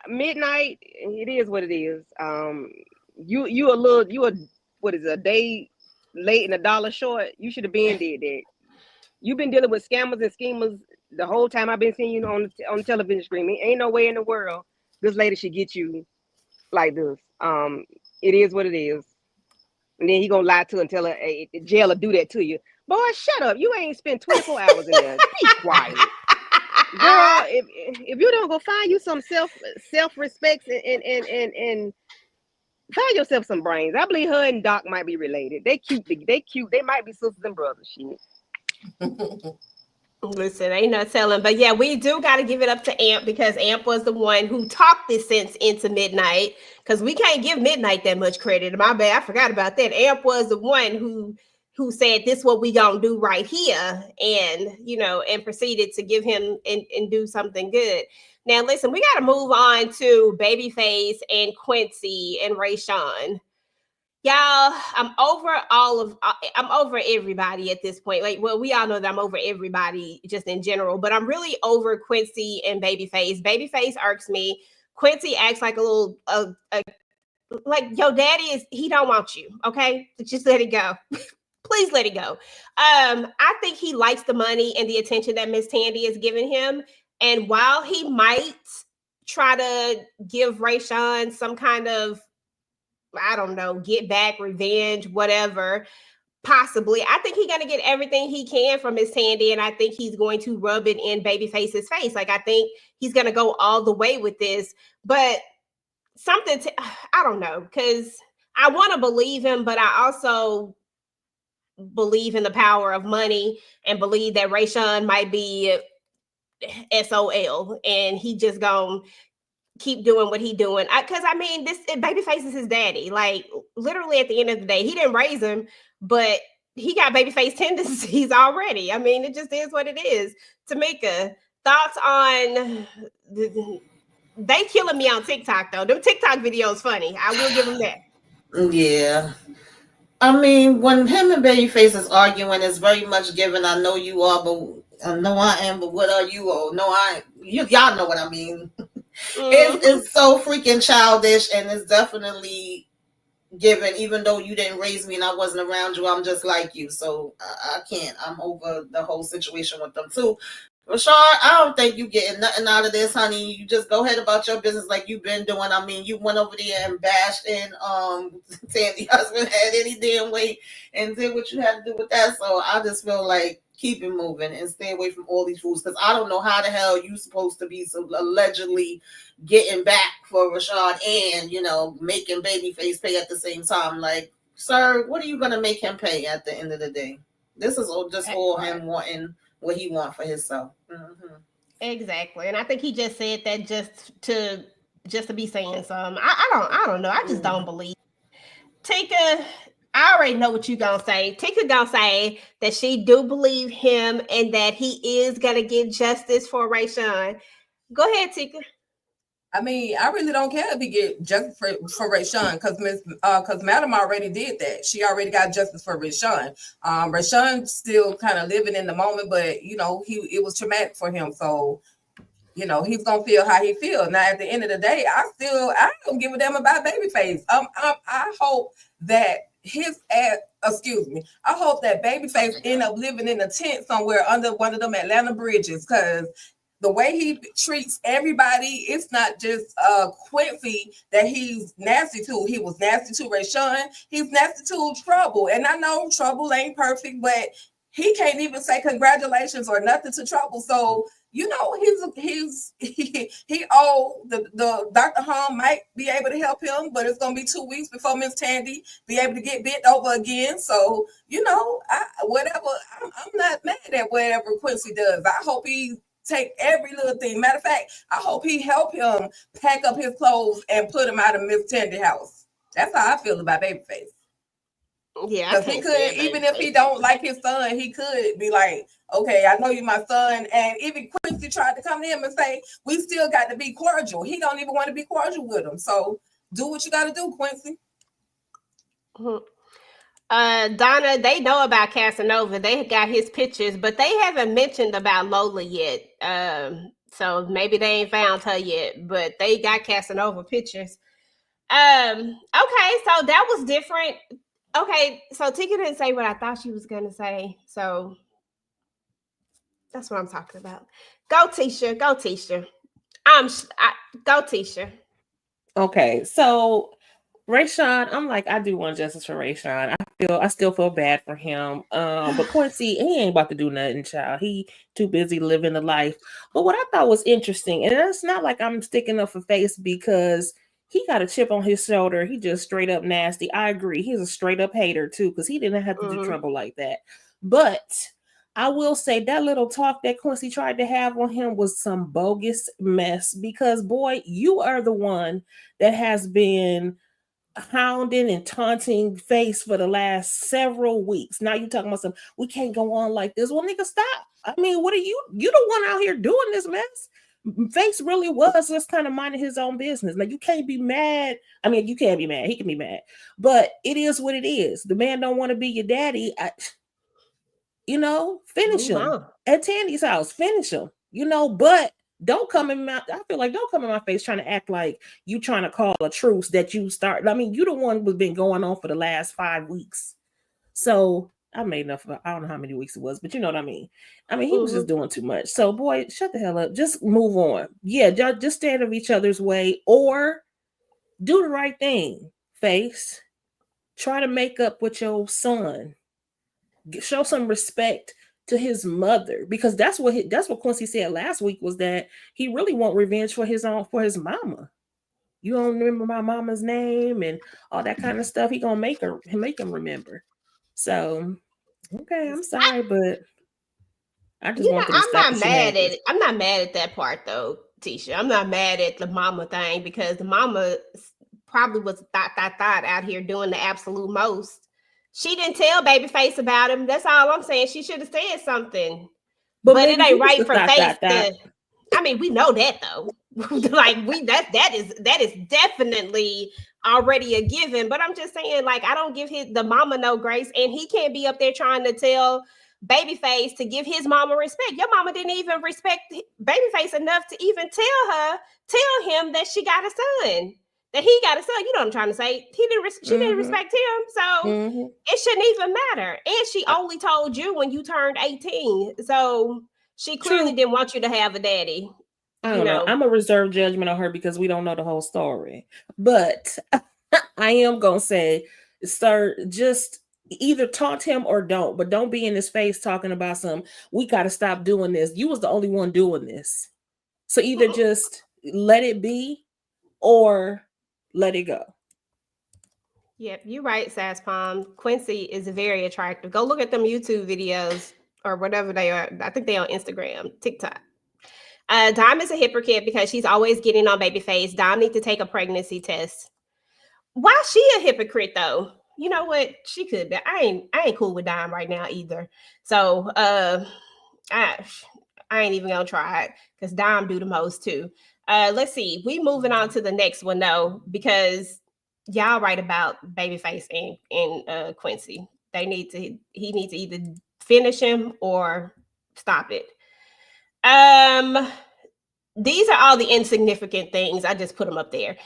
Midnight, it is what it is. A day late and $1 short. You should have been did that. You've been dealing with scammers and schemers the whole time I've been seeing you on the television screen. Ain't no way in the world this lady should get you like this. It is what it is. And then he gonna lie to her and tell her, hey, the jail will do that to you. Boy, shut up. You ain't spent 24 hours in there. Be quiet. Girl, if you don't go find you some self-respect and find yourself some brains. I believe her and Doc might be related. They cute. They might be sisters and brothers. Shit. Listen, ain't no telling. But yeah, we do got to give it up to Amp because Amp was the one who talked this sense into Midnight because we can't give Midnight that much credit. My bad. I forgot about that. Amp was the one who said, this is what we gonna do right here. And, and proceeded to give him and do something good. Now, listen, we got to move on to Babyface and Quincy and Rayshawn. Y'all, I'm over everybody at this point. Like, well, we all know that I'm over everybody just in general, but I'm really over Quincy and Babyface. Babyface irks me. Quincy acts like a little, like your daddy he don't want you. Okay, just let it go. Please let it go. I think he likes the money and the attention that Miss Tandy is giving him. And while he might try to give Rayshawn some kind of, I don't know, get back, revenge, whatever, possibly, I think he's going to get everything he can from Miss Tandy. And I think he's going to rub it in Babyface's face. Like, I think he's going to go all the way with this. But I don't know, because I want to believe him, but I also believe in the power of money and believe that Rayshawn might be SOL and he just gonna keep doing what he doing. Because I mean, this Babyface is his daddy. Like, literally at the end of the day, he didn't raise him, but he got Babyface tendencies already. I mean, it just is what it is. Tamika, thoughts on they killing me on TikTok though. Them TikTok videos funny. I will give them that. Yeah. I mean, when him and Babyface is arguing, it's very much given, I know you are, but I know I am, but what are you? Oh, no, I ain't. Y'all know what I mean. It's so freaking childish, and it's definitely given, even though you didn't raise me and I wasn't around you, I'm just like you. So I can't. I'm over the whole situation with them too. Rashard, I don't think you getting nothing out of this, honey. You just go ahead about your business like you've been doing. I mean, you went over there and bashed in Tandy's husband had any damn way and did what you had to do with that. So I just feel like keep it moving and stay away from all these fools, because I don't know how the hell you supposed to be allegedly getting back for Rashard and, making Babyface pay at the same time. Like, sir, what are you going to make him pay at the end of the day? This is just all him wanting what he wants for himself. Mm-hmm. Exactly. And I think he just said that just to be saying something. I don't know. I just don't believe. Tika, I already know what you're gonna say. Tika gonna say that she do believe him and that he is gonna get justice for Rayshawn. Go ahead, Tika. I mean, I really don't care if he get justice for Rayshawn because Madam already did that. She already got justice for Rayshawn. Rayshawn still kind of living in the moment, but it was traumatic for him. So he's gonna feel how he feels. Now, at the end of the day, I don't give a damn about Babyface. I hope that I hope that Babyface end up living in a tent somewhere under one of them Atlanta bridges, because the way he treats everybody, it's not just Quincy that he's nasty to. He was nasty to Rayshawn. He's nasty to Trouble. And I know Trouble ain't perfect, but he can't even say congratulations or nothing to Trouble. So, he the Dr. Hom might be able to help him, but it's gonna be 2 weeks before Miss Tandy be able to get bent over again. So, I'm not mad at whatever Quincy does. I hope he take every little thing. Matter of fact, I hope he help him pack up his clothes and put him out of Miss Tandy house. That's how I feel about Babyface. Yeah, because he could, even if he don't like his son, he could be like, okay, I know you're my son. And even Quincy tried to come to him and say, we still got to be cordial. He don't even want to be cordial with him. So do what you got to do, Quincy. Donna, they know about Casanova. They got his pictures, but they haven't mentioned about Lola yet. So maybe they ain't found her yet, but they got Casanova pictures. Okay, so that was different. Okay, so Tika didn't say what I thought she was gonna say, so that's what I'm talking about. Go, Tisha. Go, Tisha. Go, Tisha. Okay, so Rayshawn, I'm like, I do want justice for Rayshawn. I still feel bad for him. But Quincy, he ain't about to do nothing, child. He too busy living the life. But what I thought was interesting, and it's not like I'm sticking up for Face because he got a chip on his shoulder. He just straight up nasty. I agree. He's a straight up hater too, because he didn't have to do trouble like that. But I will say that little talk that Quincy tried to have on him was some bogus mess, because boy, you are the one that has been hounding and taunting Face for the last several weeks. Now you talking about some, we can't go on like this. Well, nigga, stop. I mean, what are you the one out here doing this mess? Face really was just kind of minding his own business. Now you can't be mad. I mean, you can't be mad. He can be mad, but it is what it is. The man don't want to be your daddy. Finish him at Tandy's house. Finish him. But don't come in my. I feel like don't come in my face trying to act like you trying to call a truce that you start. I mean, you the one who's been going on for the last 5 weeks. So I made enough. I don't know how many weeks it was, but you know what I mean. I mean, he was just doing too much. So boy, shut the hell up. Just move on. Yeah, just stay out of each other's way or do the right thing. Face. Try to make up with your son. Show some respect to his mother, because that's what Quincy said last week, was that he really want revenge for his mama. You don't remember my mama's name and all that kind of stuff. He gonna make him remember. So okay, I'm sorry, but I just want to stop. I'm not mad at that part though, Tisha. I'm not mad at the mama thing, because the mama probably was thought out here doing the absolute most. She didn't tell Babyface about him. That's all I'm saying. She should have said something. But it ain't right for Face to. I mean, we know that though. Like that is definitely already a given. But I'm just saying, like, I don't give the mama no grace, and he can't be up there trying to tell Babyface to give his mama respect. Your mama didn't even respect Babyface enough to even tell him that she got a son. That he got a son. You know what I'm trying to say. She didn't respect him, so it shouldn't even matter. And she only told you when you turned 18, so she clearly didn't want you to have a daddy. I don't know. I'm a reserve judgment on her because we don't know the whole story. But I am gonna say, sir, just either taunt him or don't. But don't be in his face talking about we got to stop doing this. You was the only one doing this, so either just let it be or let it go. Yep, you're right, Sass Palm. Quincy is very attractive. Go look at them YouTube videos or whatever they are. I think they're on Instagram, TikTok. Dime is a hypocrite because she's always getting on Babyface. Dime needs to take a pregnancy test. Why she a hypocrite though? You know what? She could be. I ain't cool with Dime right now either. So I ain't even gonna try it because Dime do the most too. Let's see. We moving on to the next one though, because y'all right about Babyface and Quincy. He needs to either finish him or stop it. These are all the insignificant things. I just put them up there.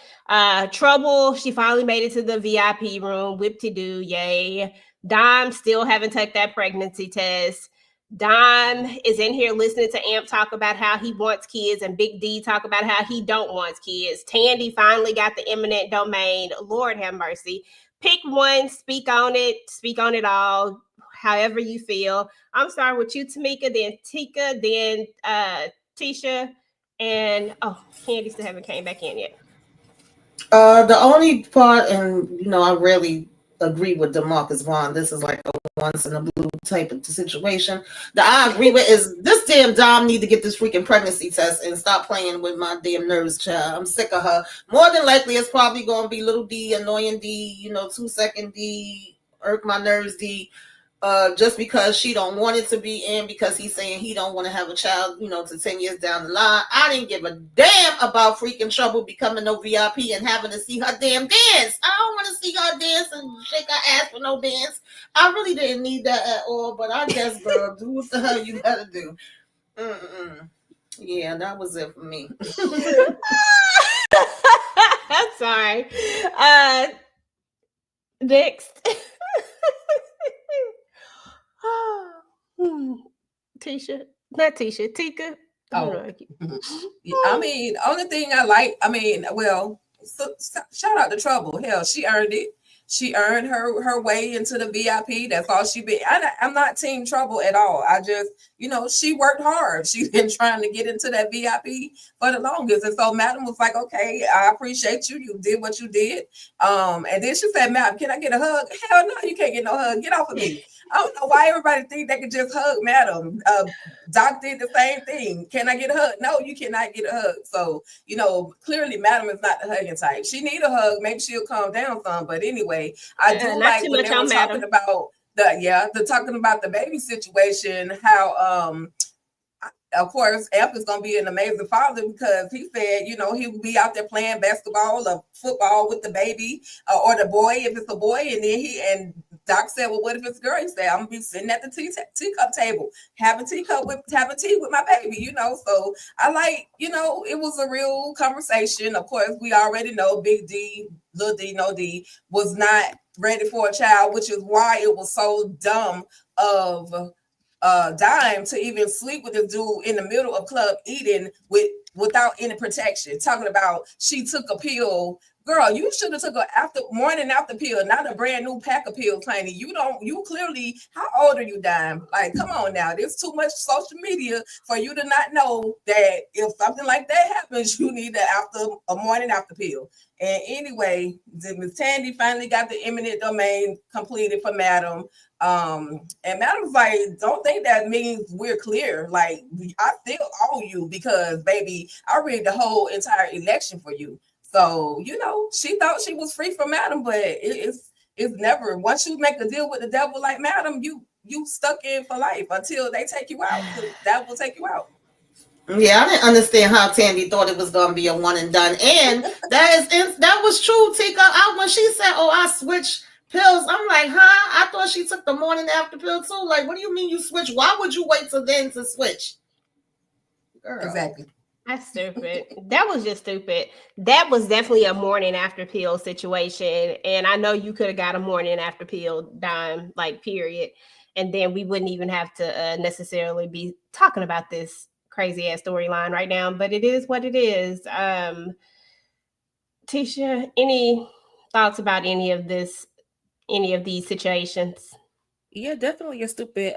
Trouble, she finally made it to the VIP room. Whip-de-doo, yay. Dime still haven't took that pregnancy test. Dime is in here listening to Amp talk about how he wants kids, and Big D talk about how he don't want kids. Tandy finally got the eminent domain. Lord have mercy. Pick one, speak on it all, however you feel. I'm starting with you, Tamika, then Tika, then Tisha, and Candy still haven't came back in yet. The only part, and I really agree with DeMarcus Vaughn. This is like a once in a blue type of situation that I agree with is this damn Dom need to get this freaking pregnancy test and stop playing with my damn nerves, child. I'm sick of her. More than likely, it's probably going to be little D, annoying D, 2-second D, irk my nerves D. Just because she don't want it to be in, because he's saying he don't want to have a child, to 10 years down the line. I didn't give a damn about freaking Trouble becoming no VIP and having to see her damn dance. I don't want to see her dance and shake her ass for no dance. I really didn't need that at all, but I guess, girl, do what the hell you gotta do. Yeah, that was it for me. Sorry. Next. Tisha, not Tisha, Tika. I mean, only thing I like, shout out to Trouble. Hell, she earned it. She earned her way into the VIP. That's all she been. I'm not team Trouble at all. I just, she worked hard. She's been trying to get into that VIP for the longest. And so Madam was like, okay, I appreciate you. You did what you did. And then she said, Madam, can I get a hug? Hell no, you can't get no hug. Get off of me. I don't know why everybody think they can just hug Madam. Doc did the same thing. Can I get a hug? No, you cannot get a hug. So, clearly Madam is not the hugging type. She need a hug. Maybe she'll calm down some. But anyway, I do like when they were talking about talking about the baby situation, how of course, Amp is going to be an amazing father because he said, he will be out there playing basketball or football with the baby or the boy if it's a boy. And then Doc said, well, what if it's a girl? He said, I'm going to be sitting at the teacup table, having tea with my baby, So I like, it was a real conversation. Of course, we already know Big D, Little D, No D was not ready for a child, which is why it was so dumb of Dime to even sleep with this dude in the middle of Club Eden without any protection. Talking about she took a pill. Girl, you should have took a morning after pill, not a brand new pack of pills, Tiny. You clearly, how old are you, Dime? Like, come on now. There's too much social media for you to not know that if something like that happens, you need a morning after pill. And anyway, Miss Tandy finally got the eminent domain completed for Madam. And Madam's like, don't think that means we're clear. Like, I still owe you because, baby, I rigged the whole entire election for you. So, she thought she was free from Madam, but it's never. Once you make a deal with the devil like Madam, you stuck in for life until they take you out. That will take you out. Yeah, I didn't understand how Tandy thought it was gonna be a one and done, and that was true, Tika. When she said, "Oh, I switched pills," I'm like, "Huh?" I thought she took the morning after pill too. Like, what do you mean you switch? Why would you wait till then to switch? Girl. Exactly. That's stupid. That was just stupid. That was definitely a morning after pill situation, and I know you could have got a morning after pill Dime, like period, and then we wouldn't even have to necessarily be talking about this crazy ass storyline right now, but it is what it is. Tisha, any thoughts about any of these situations? Yeah, definitely a stupid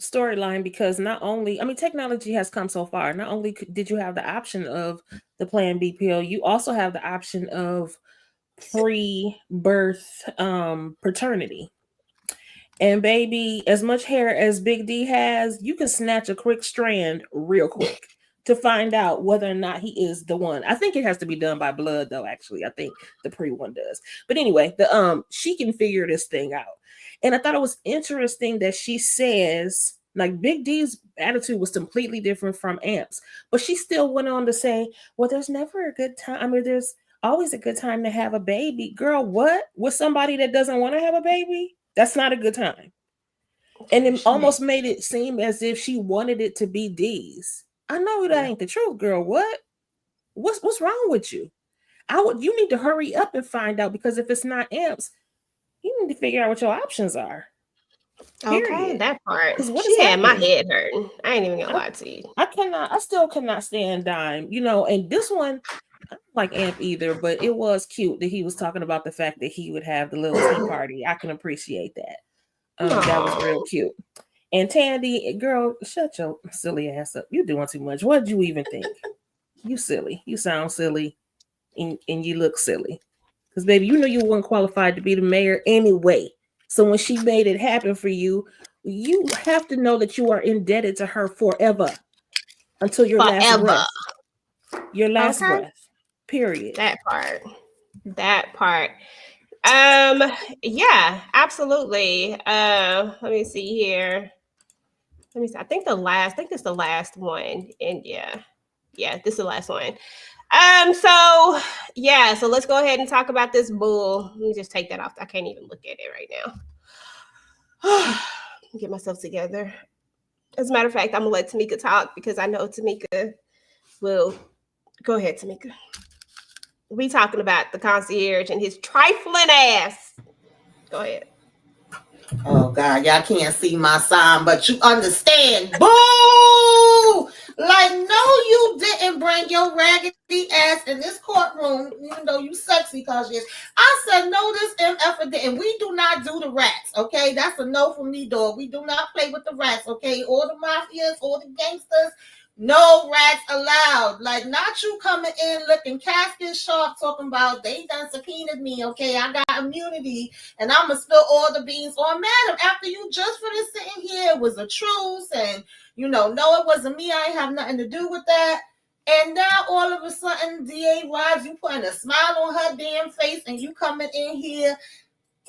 storyline because not only, technology has come so far. Not only did you have the option of the Plan B pill, you also have the option of pre-birth paternity. And baby, as much hair as Big D has, you can snatch a quick strand real quick to find out whether or not he is the one. I think it has to be done by blood, though. Actually, I think the pre one does. But anyway, she can figure this thing out. And I thought it was interesting that she says Like Big D's attitude was completely different from Amp's, but she still went on to say, "Well, there's never a good time. I mean, there's always a good time to have a baby." Girl, what? With somebody that doesn't want to have a baby? That's not a good time. And it almost made it seem as if she wanted it to be D's. I know that ain't the truth, girl. What? What's wrong with you? You need to hurry up and find out, because if it's not Amp's, you need to figure out what your options are. Okay, Period. that part. 'Cause what She is had my happening? head hurting. I ain't even gonna lie to you. I still cannot stand Dime, and this one, I don't like Amp either, but it was cute that he was talking about the fact that he would have the little tea party. I can appreciate that. That was real cute. And Tandy, girl, shut your silly ass up. You're doing too much. What did you even think? You silly. You sound silly, and you look silly. Because, baby, you know you weren't qualified to be the mayor anyway. So when she made it happen for you, you have to know that you are indebted to her forever, until your last breath. Your last breath. Period. That part. Yeah, absolutely. Let me see here. Let me see. I think it's the last one. And yeah, this is the last one. So let's go ahead and talk about this bull. Let me just take that off. I can't even look at it right now. Get myself together. As a matter of fact, I'm gonna let Tamika talk, because I know Tamika will. Go ahead, Tamika. We talking about the concierge and his trifling ass. Go ahead. Oh God, y'all can't see my sign, but you understand. Boo! Like, no, you didn't bring your raggedy ass in this courtroom, even though you sexy, Concierge. I said no, this MF didn't. We do not do the rats, okay? That's a no for me, dog. We do not play with the rats, okay? Or the mafias, or the gangsters. No rats allowed. Like, not you coming in looking casket sharp, talking about they done subpoenaed me, okay? I got immunity, and I'm gonna spill all the beans on madam after you just finished sitting here. It was a truce, and no, it wasn't me. I ain't have nothing to do with that. And now all of a sudden, DA Rods, you putting a smile on her damn face, and you coming in here,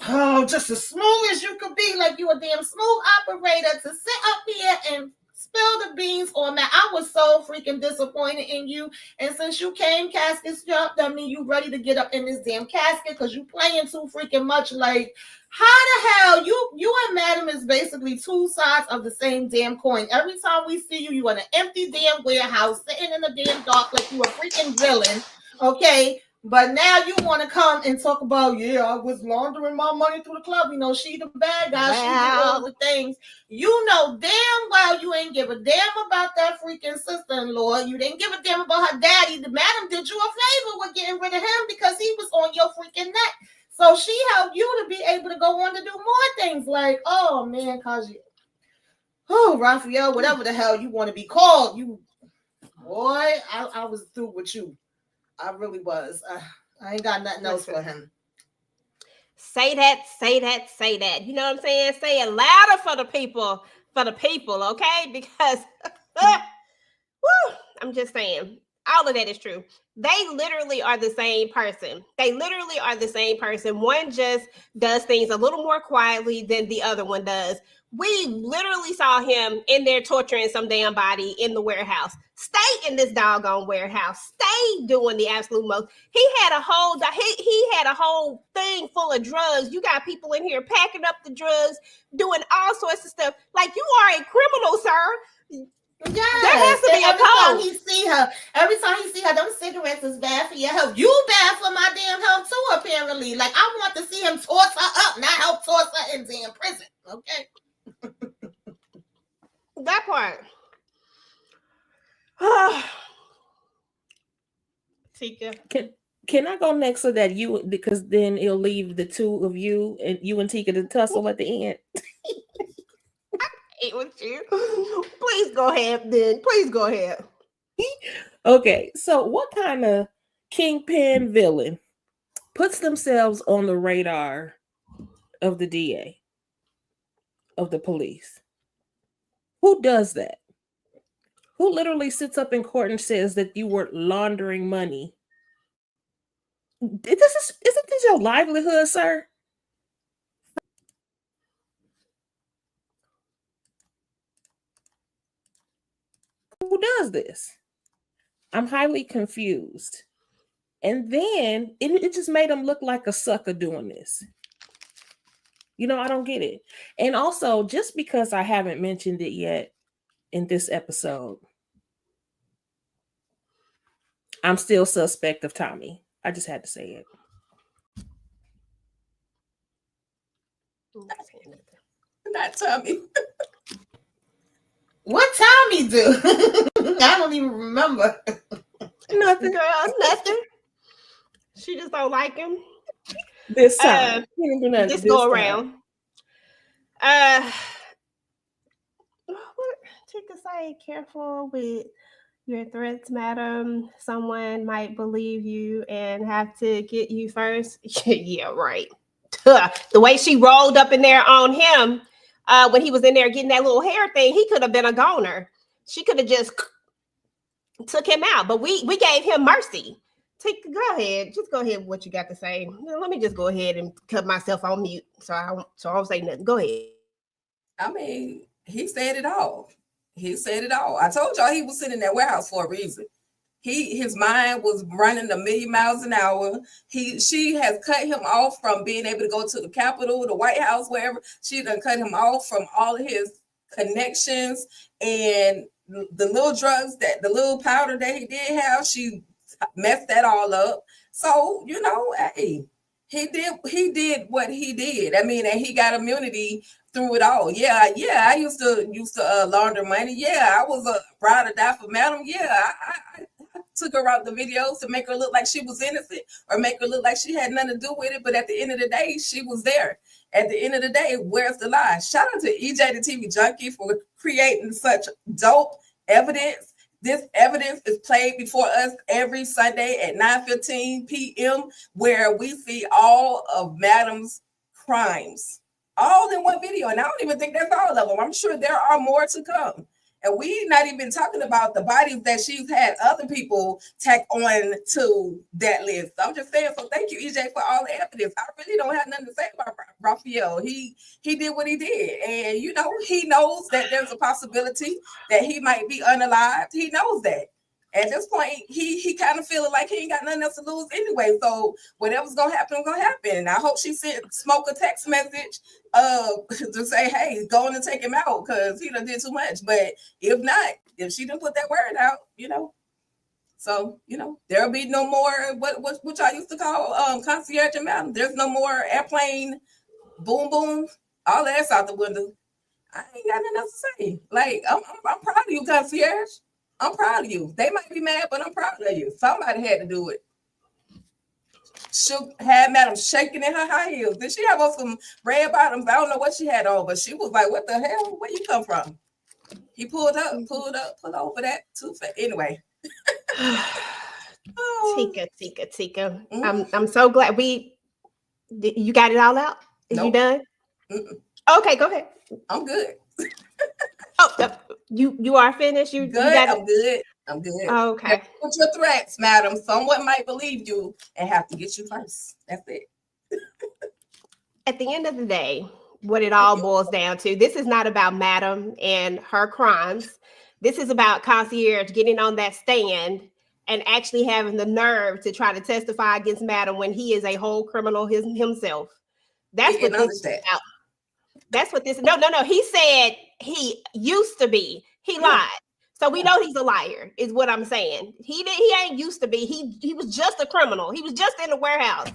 just as smooth as you could be, like you a damn smooth operator, to sit up here and spill the beans on that. I was so freaking disappointed in you. And since you came casket strapped, that mean you ready to get up in this damn casket, because you playing too freaking much. Like, how the hell you and madam is basically two sides of the same damn coin. Every time we see you, you in an empty damn warehouse, sitting in the damn dark like you a freaking villain. Okay. But now you want to come and talk about, I was laundering my money through the club. She the bad guy. She did all the things. You know damn well you ain't give a damn about that freaking sister-in-law. You didn't give a damn about her daddy. The madam did you a favor with getting rid of him, because he was on your freaking neck. So she helped you to be able to go on to do more things. Like, oh man, Raphael, whatever the hell you want to be called, you boy, I was through with you. I really was. I ain't got nothing else for him. Say that. You know what I'm saying? Say it louder for the people, okay? Because, I'm just saying, all of that is true. They literally are the same person. One just does things a little more quietly than the other one does. We literally saw him in there torturing some damn body in the warehouse. Stay in this doggone warehouse. Stay doing the absolute most. He had a whole thing full of drugs. You got people in here packing up the drugs, doing all sorts of stuff. Like, you are a criminal, sir. Yes. There has to be a code. Every time he see her, them cigarettes is bad for your health. You bad for my damn health too, apparently. Like, I want to see him toss her up, not help toss her in damn prison. Okay. That part. Tika. Can I go next, so that because then it'll leave the two of you and Tika to tussle at the end? With you. Please go ahead, then. Please go ahead. Okay, so what kind of kingpin villain puts themselves on the radar of the DA, of the police? Who does that? Who literally sits up in court and says that you were laundering money? Isn't this your livelihood, sir? Who does this? I'm highly confused. And then it just made him look like a sucker doing this. You know, I don't get it. And also, just because I haven't mentioned it yet in this episode, I'm still suspect of Tommy. I just had to say it. Not Tommy. What Tommy do? I don't even remember. Nothing, girl. Nothing. She just don't like him. This time. This go around. What Tika say? Careful with your threats, madam. Someone might believe you and have to get you first. Yeah, right. The way she rolled up in there on him when he was in there getting that little hair thing, he could have been a goner. She could have just took him out, but we gave him mercy. Go ahead. Just go ahead with what you got to say. Let me just go ahead and cut myself on mute so I won't say nothing. Go ahead. I mean, he said it all. He said it all. I told y'all he was sitting in that warehouse for a reason. His mind was running 1,000,000 miles an hour. She has cut him off from being able to go to the Capitol, the White House, wherever. She done cut him off from all of his connections and the little drugs, that the little powder that he did have. She messed that all up. So, you know, hey, he did what he did. I mean, and he got immunity through it all. Yeah, I used to launder money. Yeah, I was a ride or die for madam. Yeah, I took her out the videos to make her look like she was innocent or make her look like she had nothing to do with it. But at the end of the day, she was there. At the end of the day, where's the lie? Shout out to EJ the TV Junkie for creating such dope evidence. This evidence is played before us every Sunday at 9:15 p.m. where we see all of Madam's crimes, all in one video. And I don't even think that's all of them. I'm sure there are more to come. And we're not even talking about the bodies that she's had other people tack on to that list. I'm just saying, so thank you, EJ, for all the evidence. I really don't have nothing to say about Raphael. He did what he did. And, you know, he knows that there's a possibility that he might be unalived. He knows that. At this point, he kind of feeling like he ain't got nothing else to lose anyway. So whatever's gonna happen, gonna happen. And I hope she sent Smoke a text message to say, hey, go on and take him out because he done did too much. But if not, if she didn't put that word out, you know. So, you know, there'll be no more what y'all used to call concierge and mountain. There's no more airplane boom boom. All that's out the window. I ain't got nothing else to say. Like, I'm proud of you, concierge. I'm proud of you. They might be mad, but I'm proud of you. Somebody had to do it. She had Madam shaking in her high heels. Did she have on some red bottoms? I don't know what she had on, but she was like, what the hell? Where you come from? He pulled over that too fast. Anyway. Tika. I'm so glad you got it all out? Is you done? Okay, go ahead. I'm good. You are finished? You good? I'm good. Okay. Put your threats, madam. Someone might believe you and have to get you first. That's it. At the end of the day, what it all boils down to, this is not about madam and her crimes. This is about concierge getting on that stand and actually having the nerve to try to testify against madam when he is a whole criminal himself. That's what this is about. That's what this. No. He said he used to be. He lied. So we know he's a liar, is what I'm saying. He ain't used to be. He was just a criminal. He was just in the warehouse.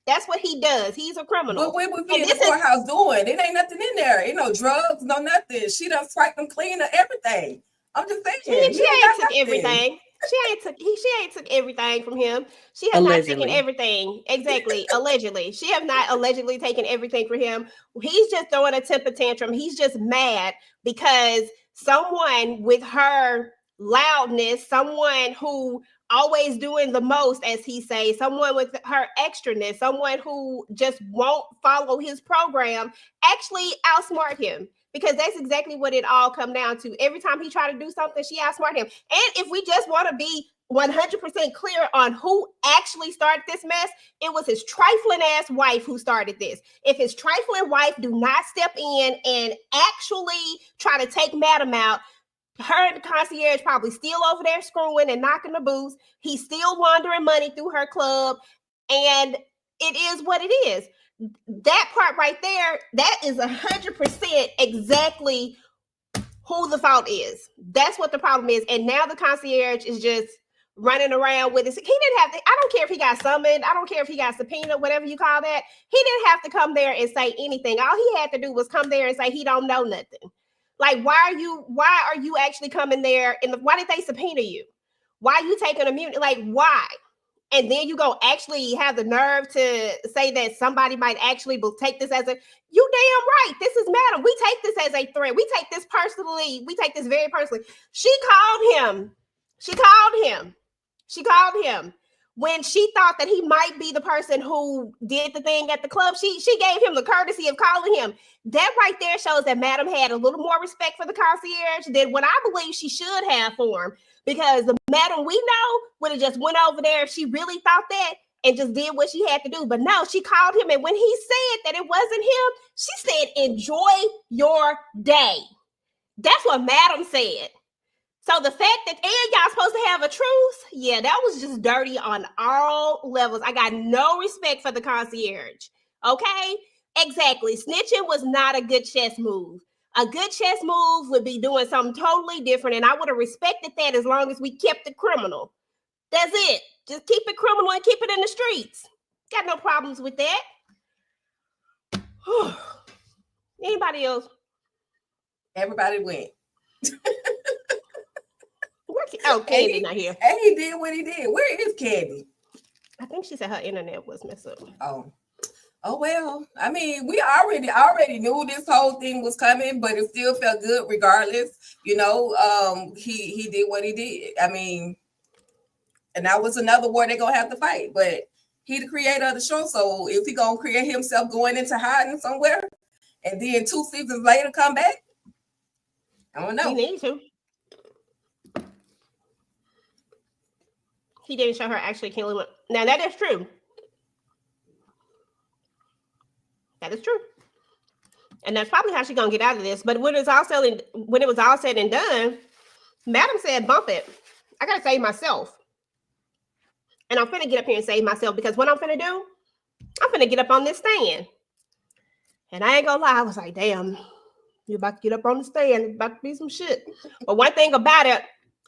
That's what he does. He's a criminal. What would be in the warehouse doing? It ain't nothing in there. Ain't no drugs, no nothing. She done swiped them clean of everything. I'm just saying. She ain't took everything. She ain't took everything from him. She has not taken everything. Exactly. Allegedly. She have not allegedly taken everything from him. He's just throwing a temper tantrum. He's just mad because someone with her loudness, someone who always doing the most, as he says, someone with her extraness, someone who just won't follow his program, actually outsmart him. Because that's exactly what it all come down to. Every time he try to do something, she outsmart him. And if we just want to be 100% clear on who actually started this mess, it was his trifling ass wife who started this. If his trifling wife do not step in and actually try to take madam out, Her and the concierge probably still over there screwing and knocking the boots. He's still laundering money through her club. And it is what it is. That part right there, that is 100% exactly who the fault is. That's what the problem is. And now the concierge is just running around with it. He didn't have to, I don't care if he got summoned. I don't care if he got subpoenaed, whatever you call that. He didn't have to come there and say anything. All he had to do was come there and say he don't know nothing. Like, why are you actually coming there? And why did they subpoena you? Why are you taking immunity? Like, why? And then you go actually have the nerve to say that somebody might actually take this as a, you damn right. This is Madam. We take this as a threat. We take this personally. We take this very personally. She called him. She called him when she thought that he might be the person who did the thing at the club. She gave him the courtesy of calling him. That right there shows that Madam had a little more respect for the concierge than what I believe she should have for him. Because the Madam we know would have just went over there if she really thought that and just did what she had to do. But no, she called him. And when he said that it wasn't him, she said, enjoy your day. That's what Madam said. So the fact that, and y'all supposed to have a truce, yeah, that was just dirty on all levels. I got no respect for the concierge. Okay? Exactly. Snitching was not a good chess move. A good chess move would be doing something totally different, and I would have respected that as long as we kept it criminal. That's it. Just keep it criminal and keep it in the streets. Got no problems with that. Anybody else? Everybody went. Candy's not here. And he did what he did. Where is Candy? I think she said her internet was messed up. Oh well. I mean, we already knew this whole thing was coming, but it still felt good regardless. You know, he did what he did. I mean, and that was another war they're gonna have to fight. But he the creator of the show, so if he gonna create himself going into hiding somewhere, and then 2 seasons later come back, I don't know. He needs to. He didn't show her actually killing him. Now that is true. That is true. And that's probably how she's gonna get out of this. But when it was all said and done, Madam said, bump it. I gotta save myself. And I'm finna get up here and save myself, because what I'm finna do, I'm finna get up on this stand. And I ain't gonna lie, I was like, damn, you about to get up on the stand. It's about to be some shit. But one thing about it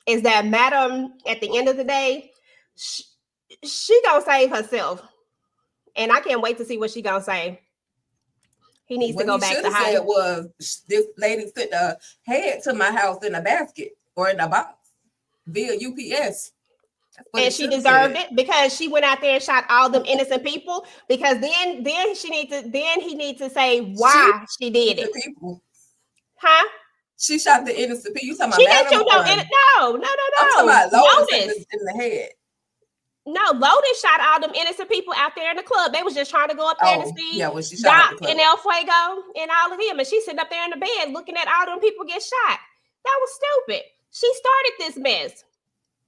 is that Madam, at the end of the day, she gonna save herself. And I can't wait to see what she gonna say. He needs to go back to hiding. What he should have said was, this lady sent a head to my house in a basket or in a box via UPS. And she deserved it, because she went out there and shot all them innocent people. Because then he needs to say why she did it. Huh? She shot the innocent people. You talking about she didn't shoot no. I'm talking about Lotus in the head. No, Lotus shot all them innocent people out there in the club. They was just trying to go up there to see when she shot Doc and El Fuego and all of them. And she's sitting up there in the bed looking at all them people get shot. That was stupid. She started this mess.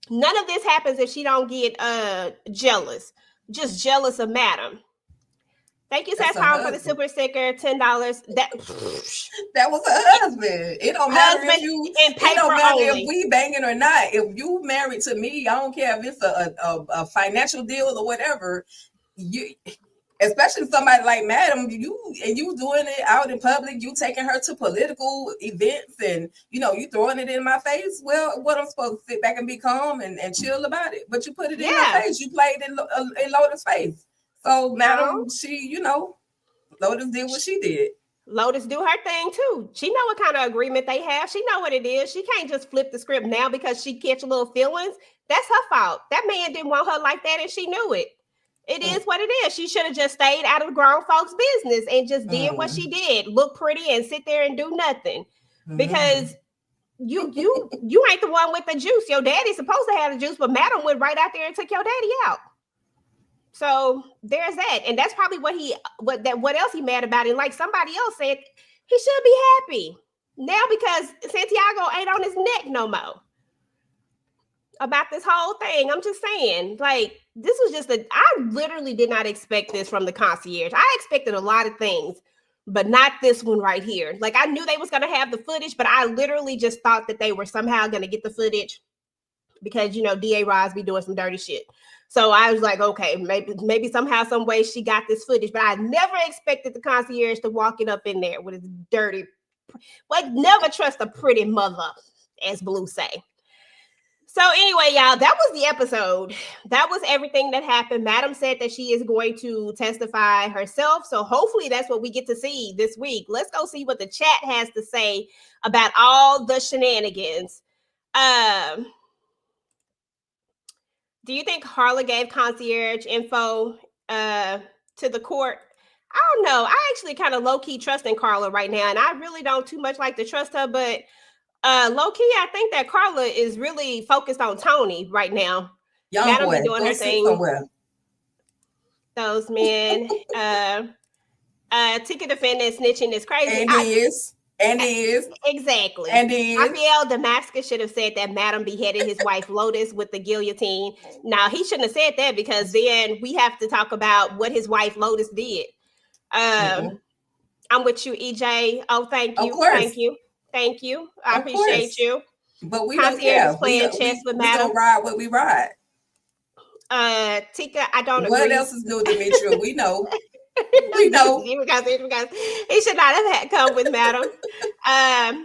None of this happens if she don't get jealous. Just jealous of Madam. Thank you, Sass Home, for the super sticker, $10. That was her husband. It don't matter if we banging or not. If you married to me, I don't care if it's a financial deal or whatever. You, especially somebody like Madam, you doing it out in public. You taking her to political events, and you throwing it in my face. Well, what I'm supposed to sit back and be calm and chill about it? But you put it in my face. You played in Lotus' face. So Madam, she, Lotus did what she did. Lotus do her thing too. She know what kind of agreement they have. She know what it is. She can't just flip the script now because she catch a little feelings. That's her fault. That man didn't want her like that, and she knew it. It is what it is. She should have just stayed out of grown folks' business and just did what she did. Look pretty and sit there and do nothing. Because you ain't the one with the juice. Your daddy's supposed to have the juice, but Madam went right out there and took your daddy out. So there's that. And that's probably what else he mad about. And like somebody else said, he should be happy now because Santiago ain't on his neck no more about this whole thing. I'm just saying, like, this was I literally did not expect this from the concierge. I expected a lot of things but not this one right here. Like, I knew they was gonna have the footage, but I literally just thought that they were somehow gonna get the footage because, you know, DA Roz be doing some dirty shit. So I was like, okay, maybe somehow, some way she got this footage, but I never expected the concierge to walk it up in there with his dirty, like, never trust a pretty mother, as Blue say. So anyway, y'all, that was the episode. That was everything that happened. Madam said that she is going to testify herself. So hopefully that's what we get to see this week. Let's go see what the chat has to say about all the shenanigans. Do you think Harla gave concierge info to the court? I don't know. I actually kind of low-key trust in Carla right now, and I really don't too much like to trust her, but low-key, I think that Carla is really focused on Tony right now. Young Madam boy, be doing go her sit thing. somewhere. Those men. Ticket defendant snitching is crazy. And is. Exactly. And is. Raphael Damascus should have said that Madam beheaded his wife Lotus with the guillotine. Now, he shouldn't have said that because then we have to talk about what his wife Lotus did. I'm with you, EJ. Oh, thank you. Thank you. Thank you. I appreciate you. But we don't care. Playing chess with Madam. We don't ride what we ride. Tika, I don't agree. What else is new, Demetria? We know. We know. Because he should not have come with Madam.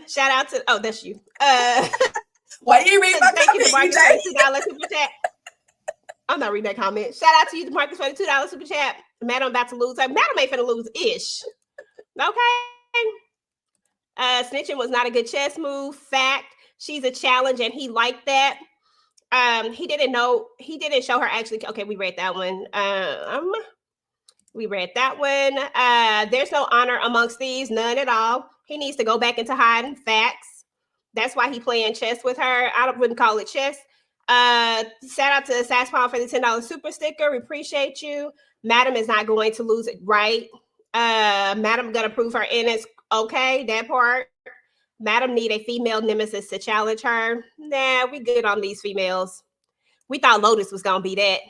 Shout out to that's you. Why you read my thank you to comment, Marcus for $2 super chat. I'm not reading that comment. Shout out to you, Marcus, for the $2 super chat. Madam about to lose her. Madam ain't finna lose ish. Okay. Snitching was not a good chess move. Fact. She's a challenge, and he liked that. He didn't show her actually. Okay, we read that one. We read that one. There's no honor amongst thieves, none at all. He needs to go back into hiding. Facts. That's why he playing chess with her. I wouldn't call it chess. Shout out to Saspon for the $10 super sticker. We appreciate you. Madam is not going to lose it, right? Madam gonna prove her innocence. Okay, that part. Madam need a female nemesis to challenge her. Nah, we good on these females. We thought Lotus was gonna be that.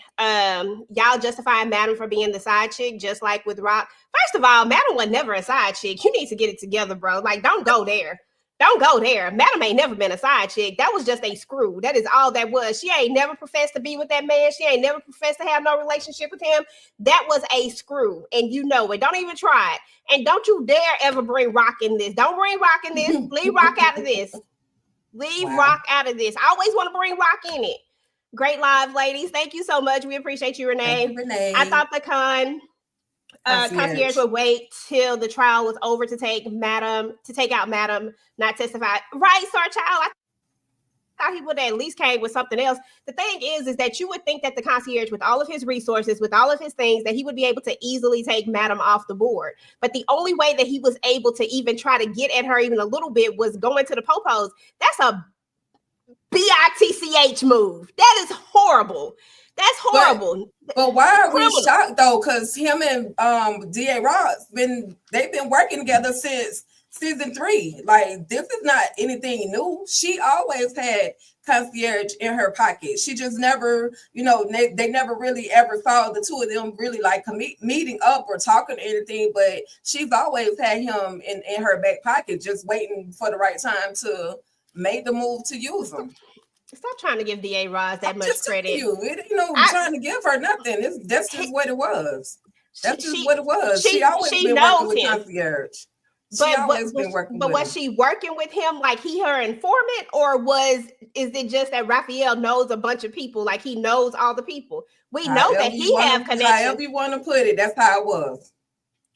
Y'all justifying Madam for being the side chick, just like with Rock. First of all, Madam was never a side chick. You need to get it together, bro. Like, don't go there. Don't go there. Madam ain't never been a side chick. That was just a screw. That is all that was. She ain't never professed to be with that man. She ain't never professed to have no relationship with him. That was a screw. And you know it. Don't even try it. And don't you dare ever bring Rock in this. Don't bring Rock in this. Leave Rock out of this. Leave Rock out of this. I always want to bring Rock in it. Great live, ladies. Thank you so much. We appreciate you, Renee. Thank you, Renee. I thought the concierge would wait till the trial was over to take out Madam, not testify. Right, Star Child? I thought he would have at least came with something else. The thing is that you would think that the concierge, with all of his resources, with all of his things, that he would be able to easily take Madam off the board. But the only way that he was able to even try to get at her even a little bit was going to the popos. That's a BITCH move. That is horrible. That's horrible. But why are we shocked though? Because him and DA Ross they've been working together since season 3. Like, this is not anything new. She always had concierge in her pocket. She just never, they never really ever saw the two of them really like meeting up or talking or anything. But she's always had him in her back pocket, just waiting for the right time to make the move to use him. Stop trying to give DA Roz that much credit. It ain't trying to give her nothing. That's just what it was. That's just what it was. She always been working with concierge. But was she working with him like he her informant, or is it just that Raphael knows a bunch of people, like he knows all the people? We know that he have connections. However you want to put it, that's how it was.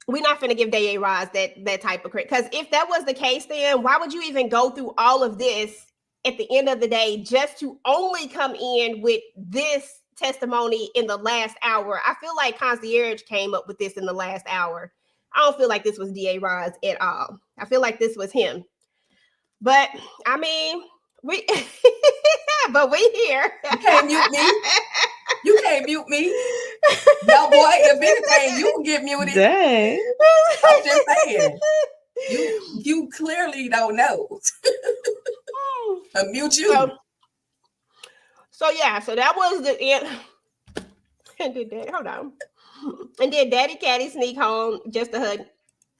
We're not going to give DA Roz that type of credit, because if that was the case, then why would you even go through all of this at the end of the day just to only come in with this testimony in the last hour? I feel like concierge came up with this in the last hour. I don't feel like this was DA Roz at all. I feel like this was him. But I mean, we here. You can't mute me. You can't mute me. No, boy, if anything, you can get muted. Dang. I'm just saying. You clearly don't know. I'll mute you. So that was the end. And then Daddy Caddy sneak home just to hug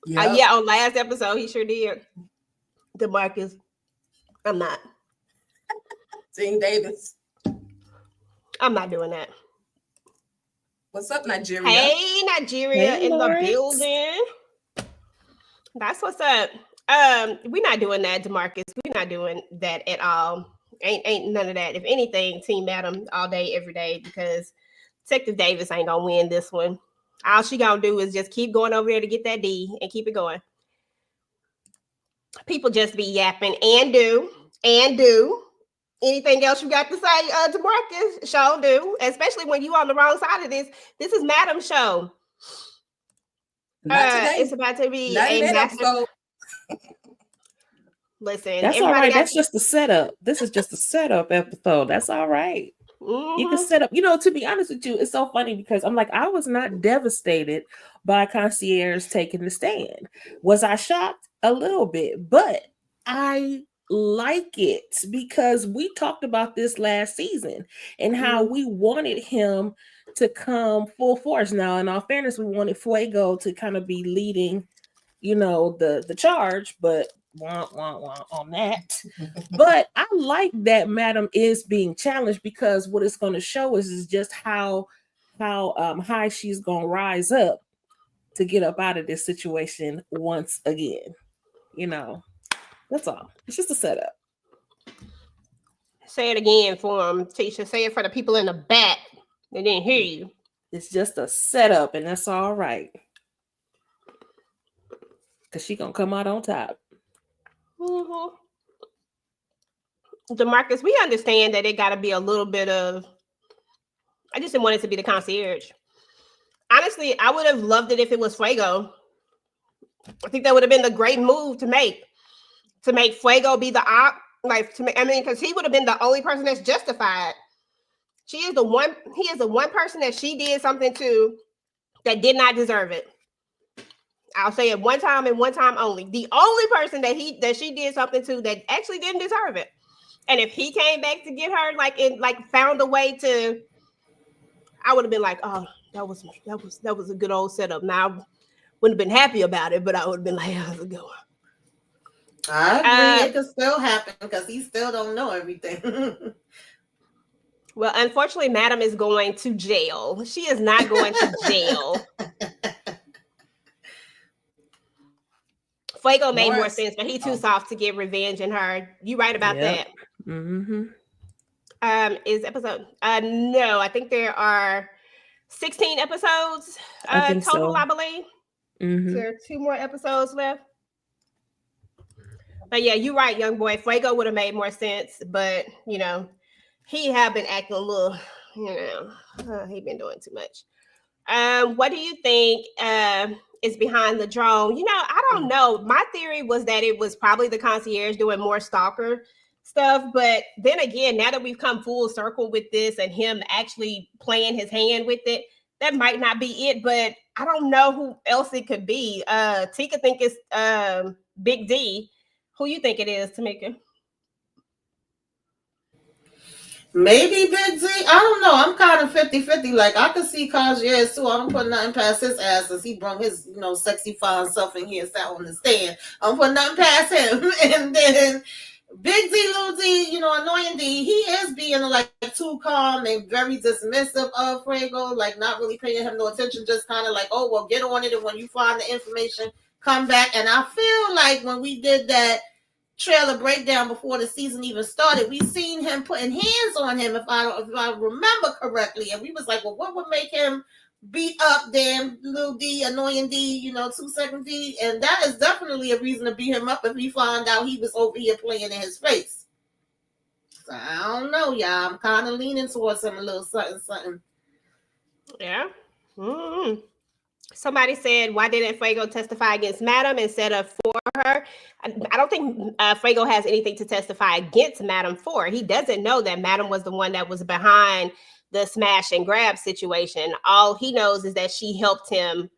Yeah, on last episode, he sure did. DeMarcus, I'm not. Team Davis. I'm not doing that. What's up, Nigeria? Hey, Nigeria Hey, in Lawrence. the building. That's what's up. We're not doing that, DeMarcus. We're not doing that at all. Ain't none of that. If anything, Team Madam all day, every day, because Detective Davis ain't gonna win this one. All she gonna do is just keep going over there to get that D and keep it going. People just be yapping and do. Anything else you got to say, DeMarcus? Show do, especially when you on the wrong side of this. This is Madam's show. Not today. It's about to be Not in a that massive. episode. Listen, That's all everybody right. got- That's just the setup. This is just a setup episode. That's all right. You can Mhm. set up, to be honest with you, it's so funny because I'm like, I was not devastated by Concierge taking the stand. Was I shocked? A little bit, but I like it because we talked about this last season and how we wanted him to come full force. Now, in all fairness, we wanted Fuego to kind of be leading, the charge, but on that. But I like that Madam is being challenged because what it's going to show is just how high she's going to rise up to get up out of this situation once again. That's all. It's just a setup. Say it again for him, Tisha. Say it for the people in the back. They didn't hear you. It's just a setup, and that's all right. Because she's going to come out on top. Mm-hmm. DeMarcus, we understand that it got to be a little bit of. I just didn't want it to be the Concierge. Honestly, I would have loved it if it was Fuego. I think that would have been the great move to make Fuego be the op. Because he would have been the only person that's justified. He is the one person that she did something to that did not deserve it. I'll say it one time and one time only. The only person that she did something to that actually didn't deserve it. And if he came back to get her, found a way to, I would have been like, oh, that was a good old setup. Now I wouldn't have been happy about it, but I would have been like, how's it going? I agree. It could still happen because he still don't know everything. Well, unfortunately, Madam is going to jail. She is not going to jail. Fuego made more sense, but he's too soft to get revenge in her. You right about that. Mm-hmm. Is episode? No, I think there are 16 episodes total, so. I believe. Mm-hmm. There are 2 more episodes left. But yeah, you're right, young boy. Fuego would have made more sense, but he have been acting a little, he been doing too much. What do you think is behind the drone? I don't know. My theory was that it was probably the Concierge doing more stalker stuff. But then again, now that we've come full circle with this and him actually playing his hand with it, that might not be it. But I don't know who else it could be. Tika think it's Big D. Who you think it is, Tamika? Maybe Big Z. I don't know. I'm kind of 50-50. Like, I could see Concierge too. I don't put nothing past his ass as he brought his, sexy fine self in here and sat on the stand. I don't put nothing past him. And then Big Z, Little D, Annoying D, he is being too calm and very dismissive of Fuego, not really paying him no attention, just kind of like, oh, well, get on it. And when you find the information, come back. And I feel like when we did that trailer breakdown before the season even started, we seen him putting hands on him, if I remember correctly, and we was like, well, what would make him beat up damn Little D, Annoying D, 2 Second D? And that is definitely a reason to beat him up if we found out he was over here playing in his face. So I don't know, y'all. I'm kind of leaning towards him a little something. Yeah. Mm-hmm. Somebody said, why didn't Fuego testify against Madam instead of for her? I don't think Fuego has anything to testify against Madam for. He doesn't know that Madam was the one that was behind the smash and grab situation. All he knows is that she helped him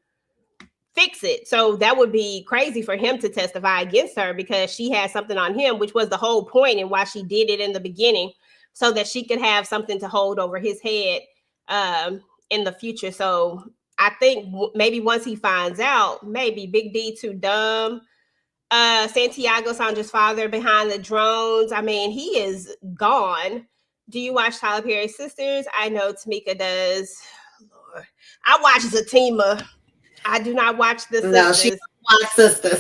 fix it. So that would be crazy for him to testify against her because she had something on him, which was the whole point and why she did it in the beginning, so that she could have something to hold over his head in the future. So I think maybe once he finds out, maybe Big D too dumb. Santiago Sandra's father behind the drones. I mean, he is gone. Do you watch Tyler Perry's Sisters? I know Tamika does. Lord. I watch Zatima. I do not watch the No, she sisters, my sisters.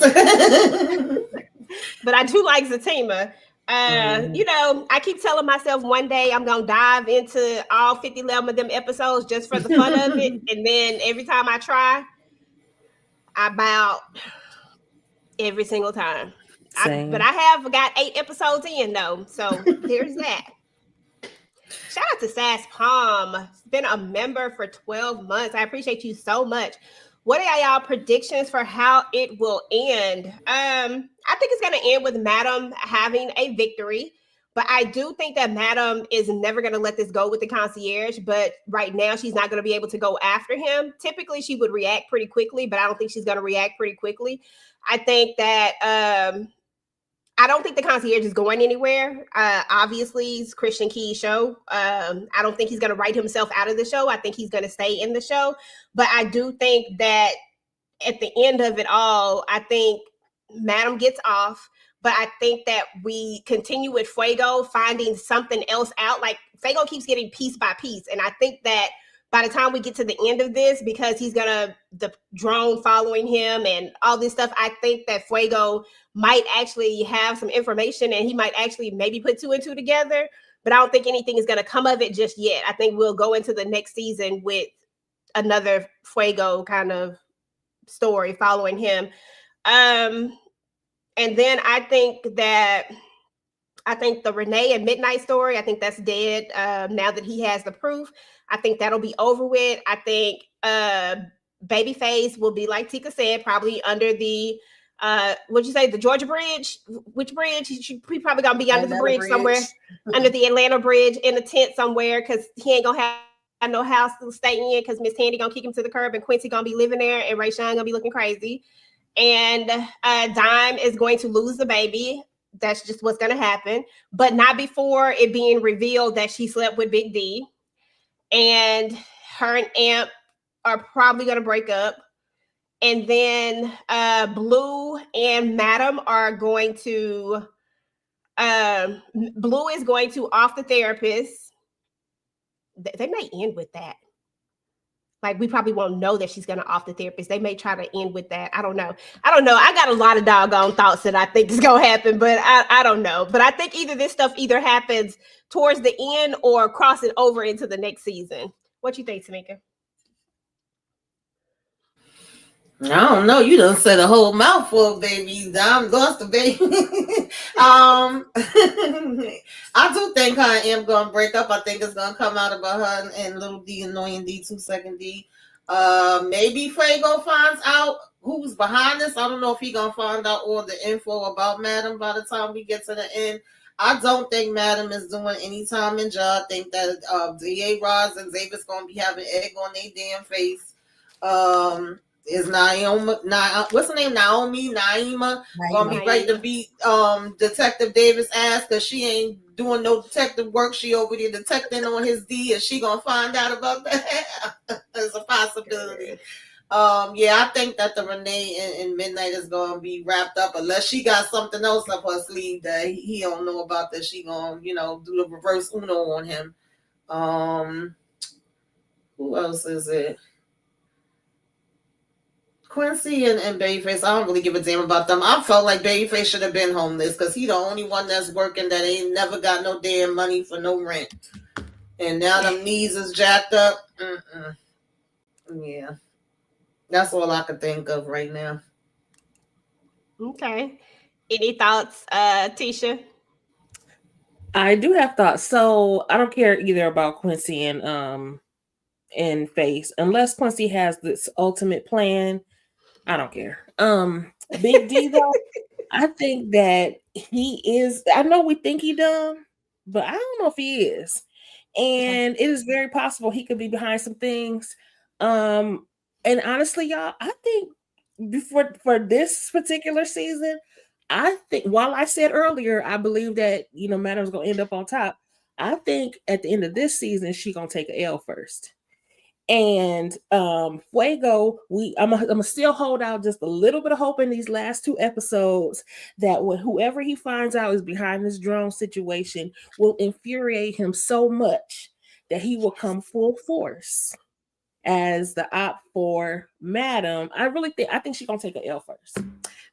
but I do like Zatima. Mhm. You know, I keep telling myself one day I'm gonna dive into all 50 of them episodes just for the fun of it, and then every time I try, I bow every single time. But Same. I have got 8 episodes in though, so there's that. Shout out to Sass Palm. Been a member for 12 months. I appreciate you so much. What are y'all predictions for how it will end? I think it's gonna end with Madam having a victory. But I do think that Madam is never going to let this go with the concierge. But right now, she's not going to be able to go after him. Typically, she would react pretty quickly, but I don't think she's going to react pretty quickly. I think that I don't think the concierge is going anywhere. Obviously, it's Christian Key's show. I don't think he's going to write himself out of the show. I think he's going to stay in the show. But I do think that at the end of it all, I think Madam gets off. But I think that we continue with Fuego finding something else out. Like Fuego keeps getting piece by piece. And I think that by the time we get to the end of this, because he's gonna the drone following him and all this stuff, I think that Fuego might actually have some information and he might actually maybe put 2 and 2 together. But I don't think anything is gonna come of it just yet. I think we'll go into the next season with another Fuego kind of story following him. And then I think the Renee and Midnight story, I think that's dead now that he has the proof. I think that'll be over with. I think Babyface will be, like Tika said, probably under the, what'd you say, the Georgia Bridge? Which bridge? He probably going to be under the bridge somewhere, under the Atlanta Bridge in a tent somewhere because he ain't going to have no house to stay in because Miss Tandy going to kick him to the curb and Quincy going to be living there and Ray Sean going to be looking crazy. And Dime is going to lose the baby. That's just what's going to happen, but not before it being revealed that she slept with Big D. And her and Amp are probably going to break up. And then Blue and Madam are going to, Blue is going to off the therapist. They may end with that. Like, we probably won't know that she's going to off the therapist. They may try to end with that. I don't know. I got a lot of doggone thoughts that I think is going to happen, but I don't know. But I think either this stuff either happens towards the end or crossing over into the next season. What you think, Tamika? I don't know. You done said a whole mouthful, baby. I'm lost the baby. I do think her and M gonna break up. I think it's gonna come out about her and little D, annoying D, 2 second D. Maybe Fuego finds out who's behind this. I don't know if he gonna find out all the info about Madam by the time we get to the end. I don't think Madam is doing any time in jail. I think that DA Roz and Xavier's gonna be having egg on their damn face. Is Naomi, what's her name? Naima gonna be ready to beat Detective Davis' ass because she ain't doing no detective work. She over there detecting on his D, and she gonna find out about that. There's a possibility. Yeah, I think that the Renee and Midnight is gonna be wrapped up unless she got something else up her sleeve that he don't know about, that she gonna do the reverse Uno on him. Who else is it? Quincy and Babyface, I don't really give a damn about them. I felt like Babyface should have been homeless because he the only one that's working that ain't never got no damn money for no rent. And now them knees is jacked up. Yeah. That's all I can think of right now. Okay. Any thoughts, Tisha? I do have thoughts. So I don't care either about Quincy and Face unless Quincy has this ultimate plan. I don't care. Big D though, I think that he is. I know we think he dumb, but I don't know if he is. And it is very possible he could be behind some things. And honestly, y'all, I think for this particular season, I think while I said earlier, I believe that Madam's gonna end up on top. I think at the end of this season, she's gonna take an L first. And Fuego, I'm gonna still hold out just a little bit of hope in these last 2 episodes that when whoever he finds out is behind this drone situation will infuriate him so much that he will come full force as the op for Madam. I think she's gonna take an L first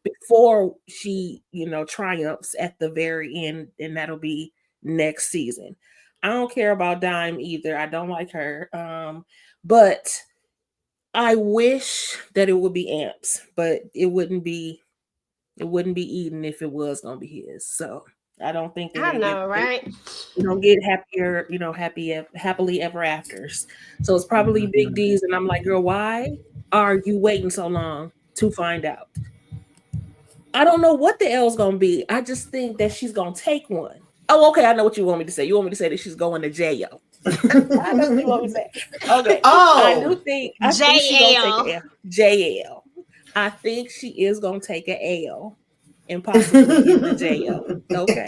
before she, triumphs at the very end, and that'll be next season. I don't care about Dime either. I don't like her. But I wish that it would be Amps, but it wouldn't be Eden if it was gonna be his. So I don't think I know, right? They don't get happier, happily ever afters. So it's probably Big D's, and I'm like, girl, why are you waiting so long to find out? I don't know what the L's gonna be. I just think that she's gonna take one. Oh, okay. I know what you want me to say. You want me to say that she's going to jail. I know what you want me to say. Okay. Oh, I think she's gonna take a JL. I think she is gonna take an L and possibly in the jail. Okay.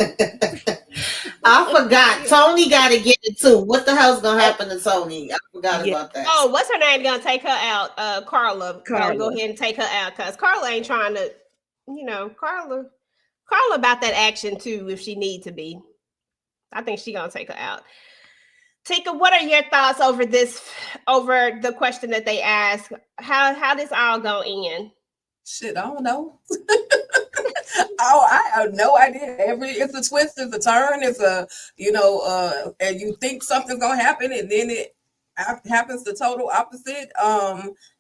I forgot. Tony got to get it too. What the hell's gonna happen to Tony? I forgot about that. Oh, what's her name gonna take her out? Carla. Gonna go ahead and take her out because Carla ain't trying to, Carla about that action too if she need to be. I think she gonna take her out. Tika, what are your thoughts over the question that they asked? How this all gonna end? Shit, I don't know. I have no idea. It's a twist, it's a turn, it's a and you think something's gonna happen, and then it happens the total opposite.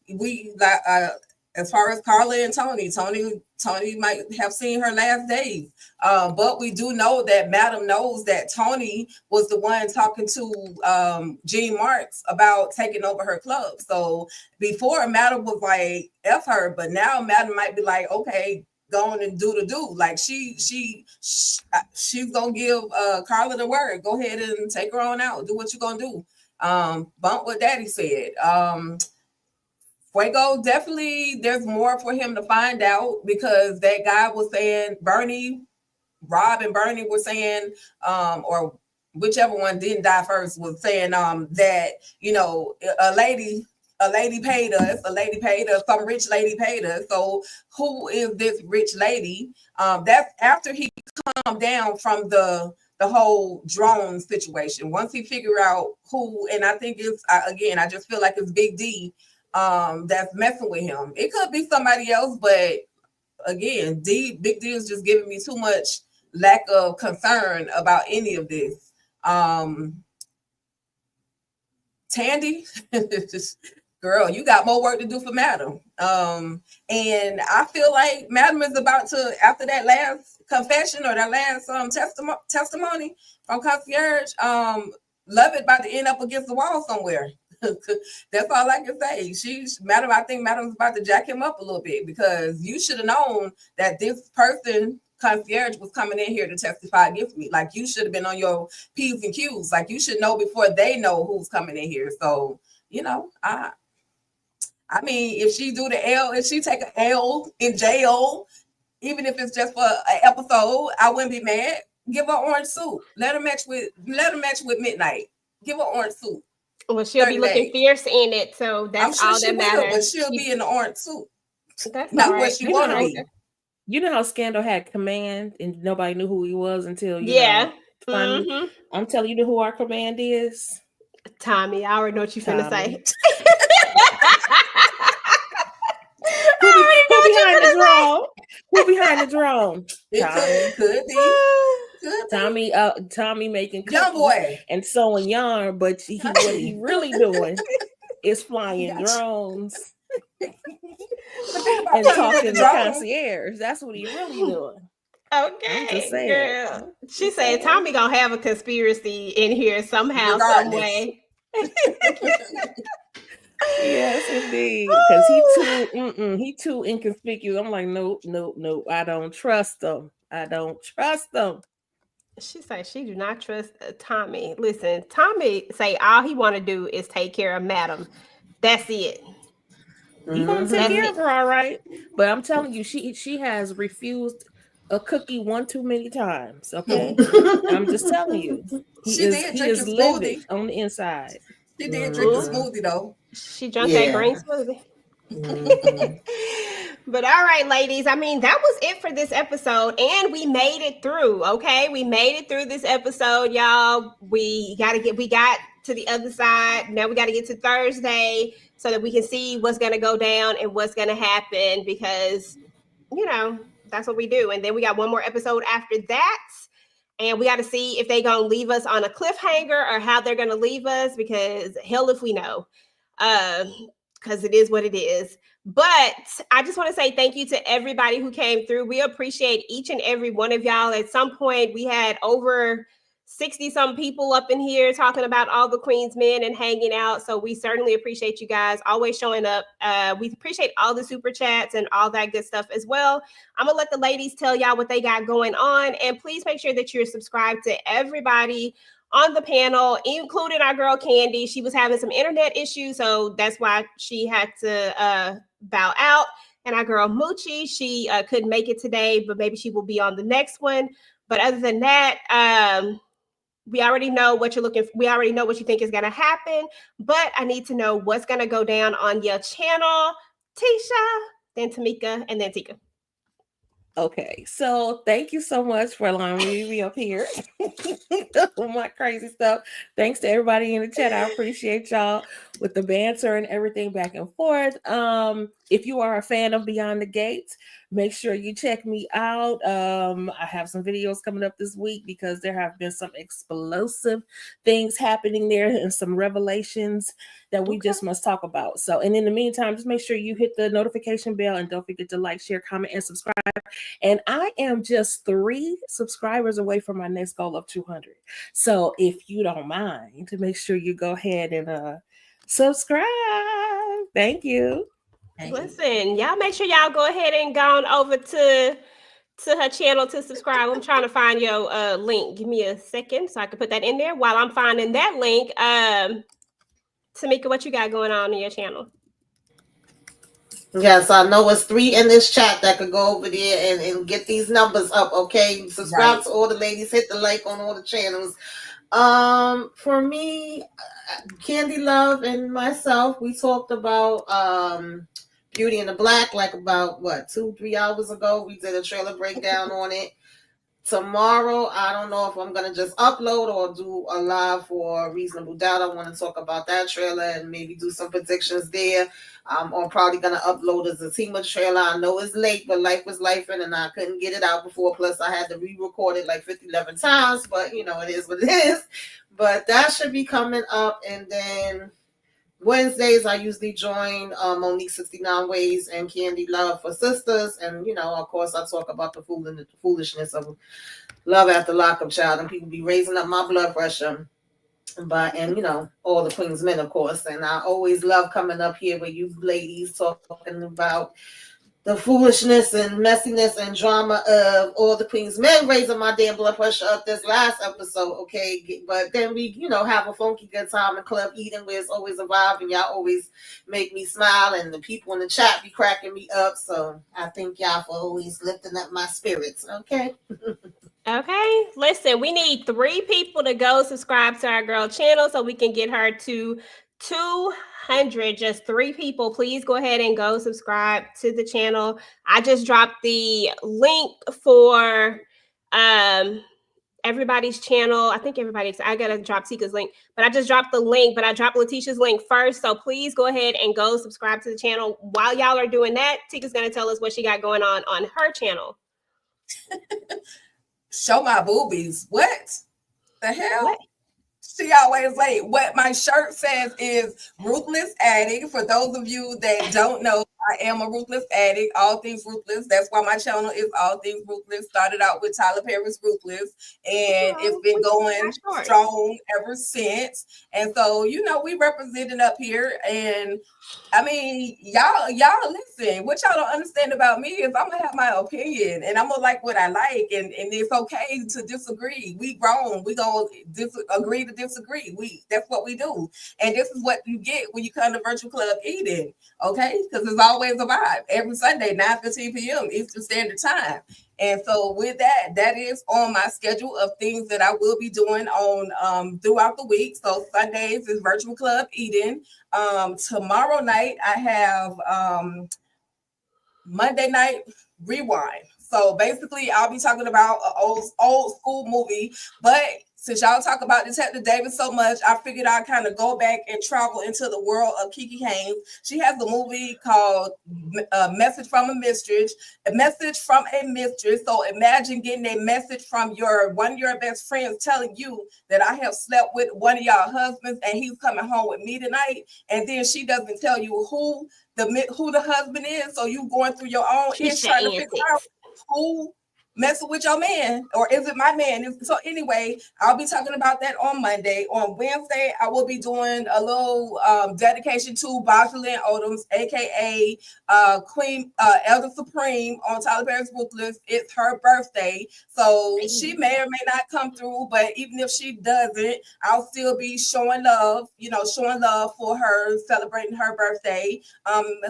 We like as far as Carla and Tony might have seen her last days. But we do know that Madam knows that Tony was the one talking to Jean Marks about taking over her club. So before, Madam was like, F her, but now Madam might be like, okay, go on and do the do. Like she's gonna give Carla the word. Go ahead and take her on out. Do what you're gonna do. Bump what Daddy said. Fuego, definitely there's more for him to find out because that guy was saying, Rob and Bernie were saying, or whichever one didn't die first was saying that, a lady paid us, some rich lady paid us. So who is this rich lady? That's after he calmed down from the whole drone situation. Once he figure out who, and I think it's, again, I just feel like it's Big D that's messing with him. It could be somebody else, but again, Big D is just giving me too much lack of concern about any of this. Tandy, girl, you got more work to do for Madam. And I feel like Madam is about to, after that last confession or that last testimony from Concierge, Love it about to end up against the wall somewhere. That's all I can say. I think Madam's about to jack him up a little bit because you should have known that this person, Concierge, was coming in here to testify against me. Like, you should have been on your P's and Q's. Like, you should know before they know who's coming in here. So, I mean, if she do the L, if she take an L in jail, even if it's just for an episode, I wouldn't be mad. Give her orange suit. Let her match with Midnight. Give her orange suit. Well, she'll be looking fierce in it, so that's all that matters. But she'll be in the orange suit. That's not where she want to be. You know how Scandal had command and nobody knew who he was until Mm-hmm. I'm telling you who our command is. Tommy, I already know what you finna say. Who behind the drone? Who behind the drone? It could be. Tommy making young boy and sewing yarn, but what he really doing is flying drones and talking to Concierge. That's what he really doing. Okay, girl. She said Tommy gonna have a conspiracy in here somehow, some way. Yes, indeed. Because he too inconspicuous. I'm like, nope. I don't trust them. She said she do not trust Tommy. Listen, Tommy say all he want to do is take care of Madam. That's it. He gonna take care of her, all right. But I'm telling you, she has refused a cookie one too many times. Okay, I'm just telling you, he is livid on the inside. She did drink the Mhm. smoothie though. She drank that Yeah. green smoothie. Mhm. But all right, ladies. I mean, that was it for this episode, and we made it through. Okay, we made it through this episode, y'all. We got to the other side. Now we got to get to Thursday so that we can see what's gonna go down and what's gonna happen because that's what we do. And then we got one more episode after that. And we got to see if they gonna leave us on a cliffhanger or how they're gonna leave us because hell if we know. Because it is what it is. But I just want to say thank you to everybody who came through. We appreciate each and every one of y'all. At some point, we had over 60 some people up in here talking about all the Queen's men and hanging out. So we certainly appreciate you guys always showing up. We appreciate all the super chats and all that good stuff as well. I'm gonna let the ladies tell y'all what they got going on, and please make sure that you're subscribed to everybody on the panel, including our girl Candy. She was having some internet issues, so that's why she had to bow out. And our girl Moochie, she couldn't make it today, but maybe she will be on the next one. But other than that, we already know what you're looking for. We already know what you think is going to happen, but I need to know what's going to go down on your channel. Tisha, then Tamika, and then Tika. Okay, so thank you so much for allowing me to be up here with my crazy stuff. Thanks to everybody in the chat. I appreciate y'all with the banter and everything back and forth. If you are a fan of Beyond the Gates, make sure you check me out. I have some videos coming up this week because there have been some explosive things happening there and some revelations that we just must talk about. So, and in the meantime, just make sure you hit the notification bell and don't forget to like, share, comment, and subscribe. And I am just 3 subscribers away from my next goal of 200. So if you don't mind, to make sure you go ahead and subscribe. Thank you. Listen, y'all make sure y'all go ahead and go on over to her channel to subscribe. I'm trying to find your link. Give me a second so I can put that in there. While I'm finding that link, Tamika, what you got going on in your channel? Yes, I know it's 3 in this chat that could go over there and get these numbers up. Okay, subscribe to all the ladies, hit the like on all the channels. For me, Candy Love and myself, we talked about Beauty in the Black like about 2-3 hours ago. We did a trailer breakdown on it. Tomorrow, I don't know if I'm going to just upload or do a live for Reasonable Doubt. I want to talk about that trailer and maybe do some predictions there. I'm probably going to upload as a Tima trailer. I know it's late, but life was life and I couldn't get it out before. Plus, I had to re-record it like 11 times, but it is what it is. But that should be coming up. And then Wednesdays, I usually join Monique 69 Ways and Candy Love for Sisters. And, of course, I talk about the foolishness of love after lockup, child, and people be raising up my blood pressure. And all the Queen's men, of course. And I always love coming up here with you ladies talking about the foolishness and messiness and drama of all the Queen's men raising my damn blood pressure up this last episode, okay? But then we, have a funky good time in Club Eden where it's always a vibe and y'all always make me smile and the people in the chat be cracking me up. So I thank y'all for always lifting up my spirits, okay? Okay, listen, we need 3 people to go subscribe to our girl channel so we can get her to 200. Just 3 people. Please go ahead and go subscribe to the channel. I just dropped the link for everybody's channel. I think I gotta drop Tika's link, but I just dropped the link, but I dropped Letitia's link first. So please go ahead and go subscribe to the channel. While y'all are doing that, Tika's gonna tell us what she got going on her channel. Show my boobies. What the hell? What? She always say what my shirt says is ruthless addict. For those of you that don't know, I am a ruthless addict, all things ruthless. That's why my channel is all things ruthless. Started out with Tyler Perry's Ruthless, and it's been going strong ever since. And so, we represented up here, and I mean, y'all listen. What y'all don't understand about me is I'm gonna have my opinion, and I'm gonna like what I like, and it's okay to disagree. We grown. We gonna agree to disagree. That's what we do, and this is what you get when you come to Virtual Club Eden. Okay, because it's always a vibe every Sunday, 9:15 p.m. Eastern Standard Time. And so with that, that is on my schedule of things that I will be doing on throughout the week. So Sundays is Virtual Club Eden. Tomorrow night I have Monday Night Rewind. So basically, I'll be talking about an old school movie. But since y'all talk about Detective Davis so much, I figured I'd kind of go back and travel into the world of Kiki Haynes. She has a movie called Message from a Mistress. A Message from a Mistress. So imagine getting a message from one of your best friends telling you that I have slept with one of y'all husbands and he's coming home with me tonight. And then she doesn't tell you who the husband is, so you going through your own She's trying to figure out who messing with your man, or is it my man? So anyway, I'll be talking about that on Monday. On Wednesday, I will be doing a little dedication to Boshalyn Odoms, aka Queen Elder Supreme on Tyler Perry's book list. It's her birthday, so she may or may not come through, but even if she doesn't, I'll still be showing love, showing love for her, celebrating her birthday,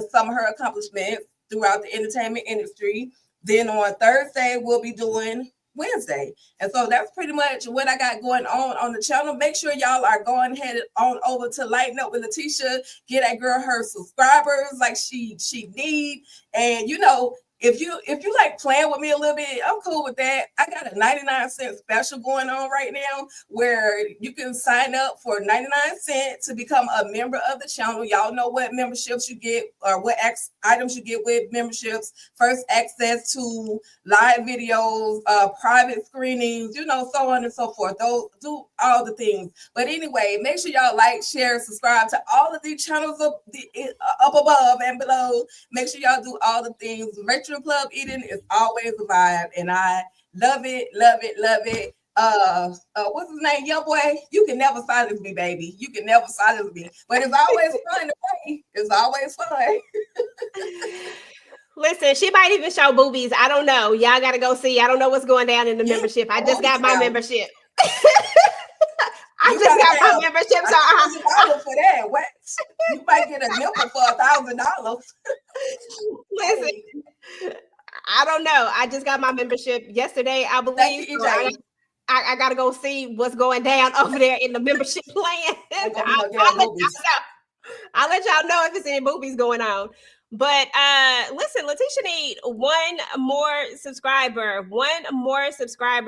some of her accomplishments throughout the entertainment industry. Then on Thursday, we'll be doing Wednesday. And so that's pretty much what I got going on the channel. Make sure y'all are going ahead on over to Lighten Up with Letitia. Get that girl her subscribers like she need. And if you like playing with me a little bit, I'm cool with that. I got a 99-cent special going on right now where you can sign up for 99 cents to become a member of the channel. Y'all know what memberships you get or what items you get with memberships. First, access to live videos, private screenings, so on and so forth. Those do all the things. But anyway, make sure y'all like, share, subscribe to all of these channels up above and below. Make sure y'all do all the things. Virtual Club Eden is always a vibe, and I love it, love it, love it. What's his name? Young boy, you can never silence me, baby. You can never silence me. But it's always fun to play. It's always fun. Listen, she might even show boobies. I don't know. Y'all got to go see. I don't know what's going down in the membership. I just got my membership. I just got my membership. So for that. What? You might get a nipple for $1,000. Listen, I don't know. I just got my membership yesterday, I believe. So I got to go see what's going down over there in the membership plan. I'll let y'all know if there's any movies going on. But listen, Letitia need one more subscriber,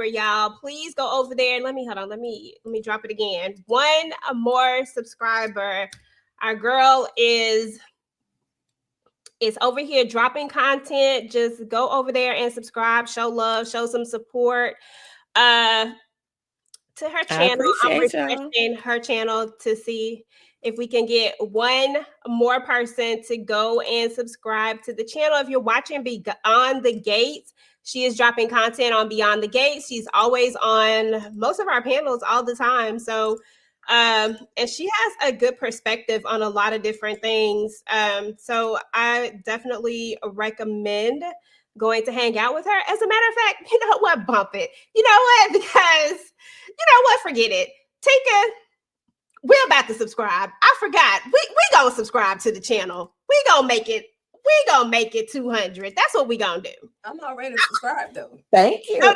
y'all. Please go over there and let me drop it again. One more subscriber. Our girl is over here dropping content. Just go over there and subscribe, show love, show some support to her channel. I'm refreshing her channel to see if we can get one more person to go and subscribe to the channel. If you're watching Beyond the Gates, she is dropping content on Beyond the Gates. She's always on most of our panels all the time. So, and she has a good perspective on a lot of different things. So I definitely recommend going to hang out with her. As a matter of fact, you know what? Bump it. You know what? Because you know what? Forget it. We're about to subscribe. I forgot. We gonna subscribe to the channel. We gonna make it 200. That's what we gonna do. I'm already subscribed though. Thank you. No,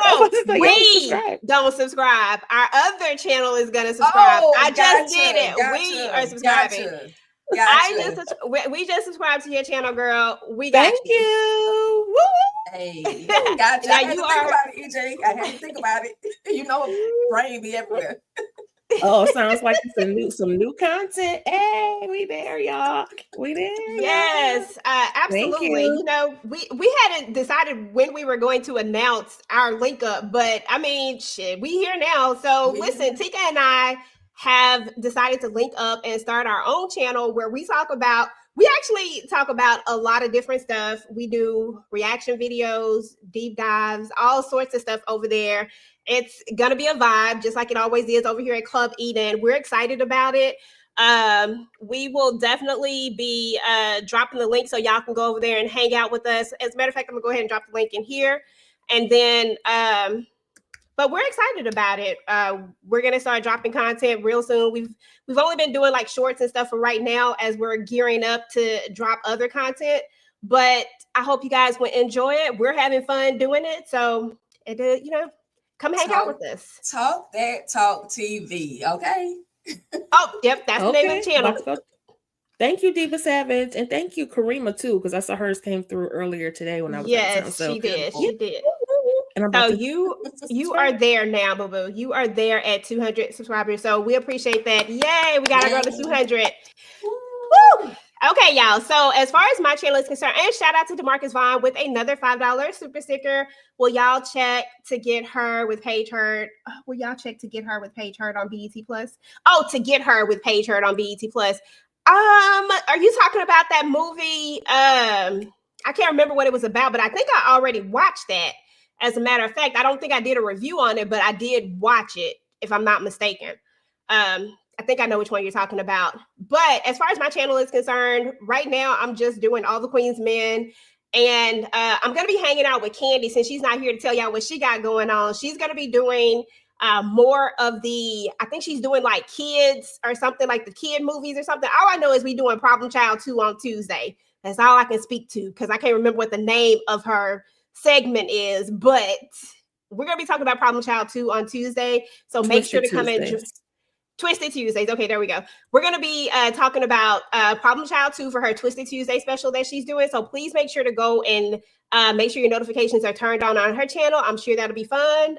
we don't subscribe. Our other channel is gonna subscribe. Oh, I just did it. We are subscribing. Gotcha. We just subscribed to your channel, girl. We got Thank you. Woo! Hey, gotcha. Now I had to think about it, EJ. I had to think about it. Brain be everywhere. Oh, sounds like some new content. Hey, we there, y'all. We there. Yes, absolutely. We hadn't decided when we were going to announce our link up, but I mean, shit, we here now. So listen, Tika and I have decided to link up and start our own channel where we actually talk about a lot of different stuff. We do reaction videos, deep dives, all sorts of stuff over there. It's going to be a vibe, just like it always is over here at Club Eden. We're excited about it. We will definitely be dropping the link so y'all can go over there and hang out with us. As a matter of fact, I'm going to go ahead and drop the link in here. And then, but we're excited about it. We're going to start dropping content real soon. We've only been doing like shorts and stuff for right now as we're gearing up to drop other content. But I hope you guys will enjoy it. We're having fun doing it. So, come hang out with us. Talk That Talk TV, okay? Oh, yep, that's the name of the channel. Thank you, Diva Savage, and thank you, Karima, too, because I saw hers came through earlier today when I was out of town. So she did. beautiful. She did. And So you are there now, boo boo. You are there at 200 subscribers. So we appreciate that. Yay, we gotta go to 200. Woo! Okay, y'all. So as far as my channel is concerned, and shout out to DeMarcus Vaughn with another $5 super sticker. Will y'all check to get her with Paige Heard? Will y'all check to get her with Paige Heard on BET Plus? Oh, to get her with Paige Heard on BET Plus. Are you talking about that movie? I can't remember what it was about, but I think I already watched that. As a matter of fact, I don't think I did a review on it, but I did watch it, if I'm not mistaken. I think I know which one you're talking about. But as far as my channel is concerned, right now I'm just doing All the Queen's Men. And I'm going to be hanging out with Candy since she's not here to tell y'all what she got going on. She's going to be doing more of I think she's doing like kids or something, like the kid movies or something. All I know is we doing Problem Child 2 on Tuesday. That's all I can speak to because I can't remember what the name of her segment is, but we're going to be talking about Problem Child 2 on Tuesday. So make sure to come in. Twisted Tuesdays. Okay, there we go. We're going to be talking about Problem Child 2 for her Twisted Tuesday special that she's doing. So please make sure to go and make sure your notifications are turned on her channel. I'm sure that'll be fun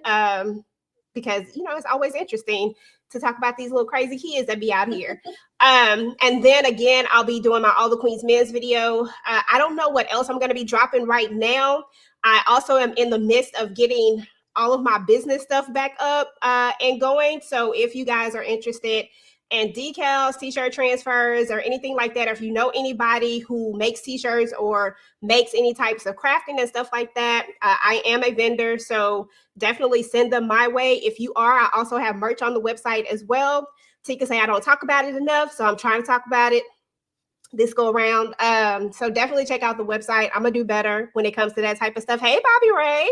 because, it's always interesting to talk about these little crazy kids that be out here. And then again, I'll be doing my All the Queen's Men's video. I don't know what else I'm going to be dropping right now. I also am in the midst of getting all of my business stuff back up and going. So if you guys are interested in decals, t-shirt transfers, or anything like that, or if you know anybody who makes t-shirts or makes any types of crafting and stuff like that, I am a vendor. So definitely send them my way. If you are, I also have merch on the website as well. Tika say I don't talk about it enough, so I'm trying to talk about it this go around. So definitely check out the website. I'm gonna do better when it comes to that type of stuff. Hey, Bobby Ray,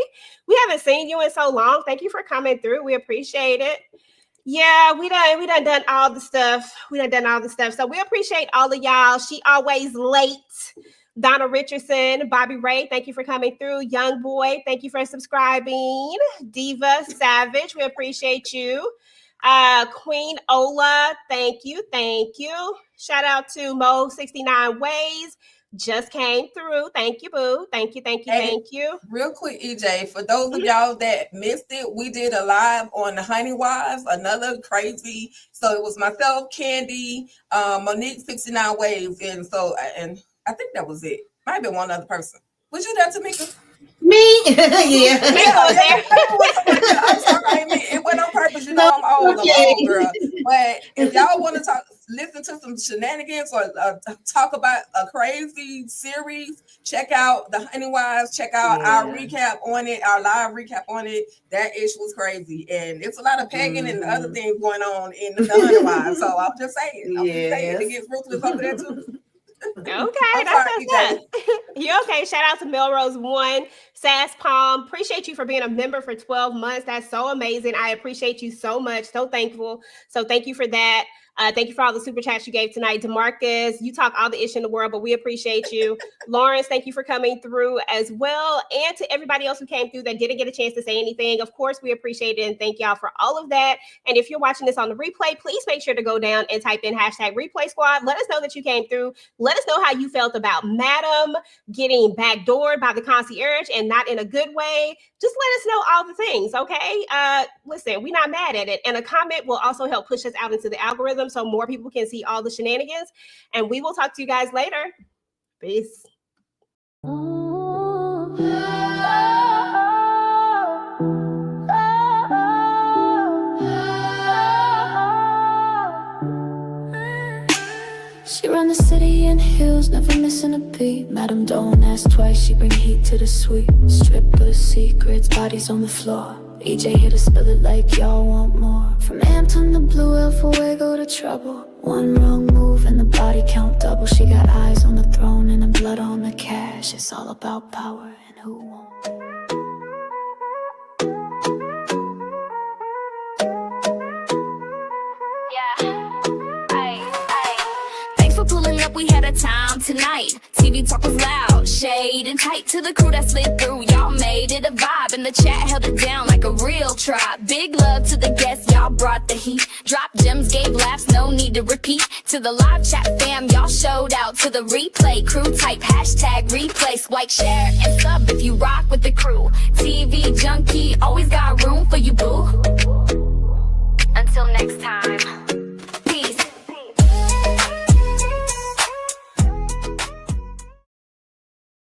we haven't seen you in so long. Thank you for coming through. We appreciate it. Yeah, we done all the stuff. So we appreciate all of y'all. She always late. Donna Richardson, Bobby Ray, thank you for coming through. Young Boy, thank you for subscribing. Diva Savage, we appreciate you. Queen Ola, thank you. Shout out to Mo 69 Ways, just came through. Thank you, boo. Thank you. Real quick, EJ, for those of y'all that missed it, we did a live on the Honey Wives, another crazy. So it was myself, Candy, Monique 69 Waves, and I think that was it. Might have been one other person. Was you there, Tamika? Me? Yeah. I'm sorry, it went on purpose. I'm old, girl. But if y'all want to listen to some shenanigans or talk about a crazy series, check out the Honey Wives. Check out our recap on it, our live recap on it. That ish was crazy, and it's a lot of pegging and other things going on in the Honey Wives. So I'm just saying, it gets ruthless over there too. Okay, that's you okay? Shout out to Melrose One, Sass Palm. Appreciate you for being a member for 12 months. That's so amazing. I appreciate you so much. So thankful. So thank you for that. Thank you for all the super chats you gave tonight. DeMarcus, you talk all the ish in the world, but we appreciate you. Lawrence, thank you for coming through as well. And to everybody else who came through that didn't get a chance to say anything, of course, we appreciate it. And thank y'all for all of that. And if you're watching this on the replay, please make sure to go down and type in #replay squad. Let us know that you came through. Let us know how you felt about Madam getting backdoored by the concierge and not in a good way. Just let us know all the things, okay? Listen, we're not mad at it. And a comment will also help push us out into the algorithm so more people can see all the shenanigans. And we will talk to you guys later. Peace. She run the city in heels, never missing a beat. Madam, don't ask twice, she bring heat to the suite. Strippers, secrets, bodies on the floor. EJ here to spill it like y'all want more. From Hampton to Blue Hill, for Fuego to Trouble. One wrong move and the body count double. She got eyes on the throne and the blood on the cash. It's all about power and who won't. Thanks for pulling up, we had a time. on tonight. TV talk was loud, shade and tight to the crew that slid through. Y'all made it a vibe, and the chat held it down like a real tribe. Big love to the guests, y'all brought the heat. Dropped gems, gave laughs, no need to repeat. To the live chat fam, y'all showed out. To the replay crew, type hashtag replay. Swipe, share, and sub if you rock with the crew. TV junkie, always got room for you, boo.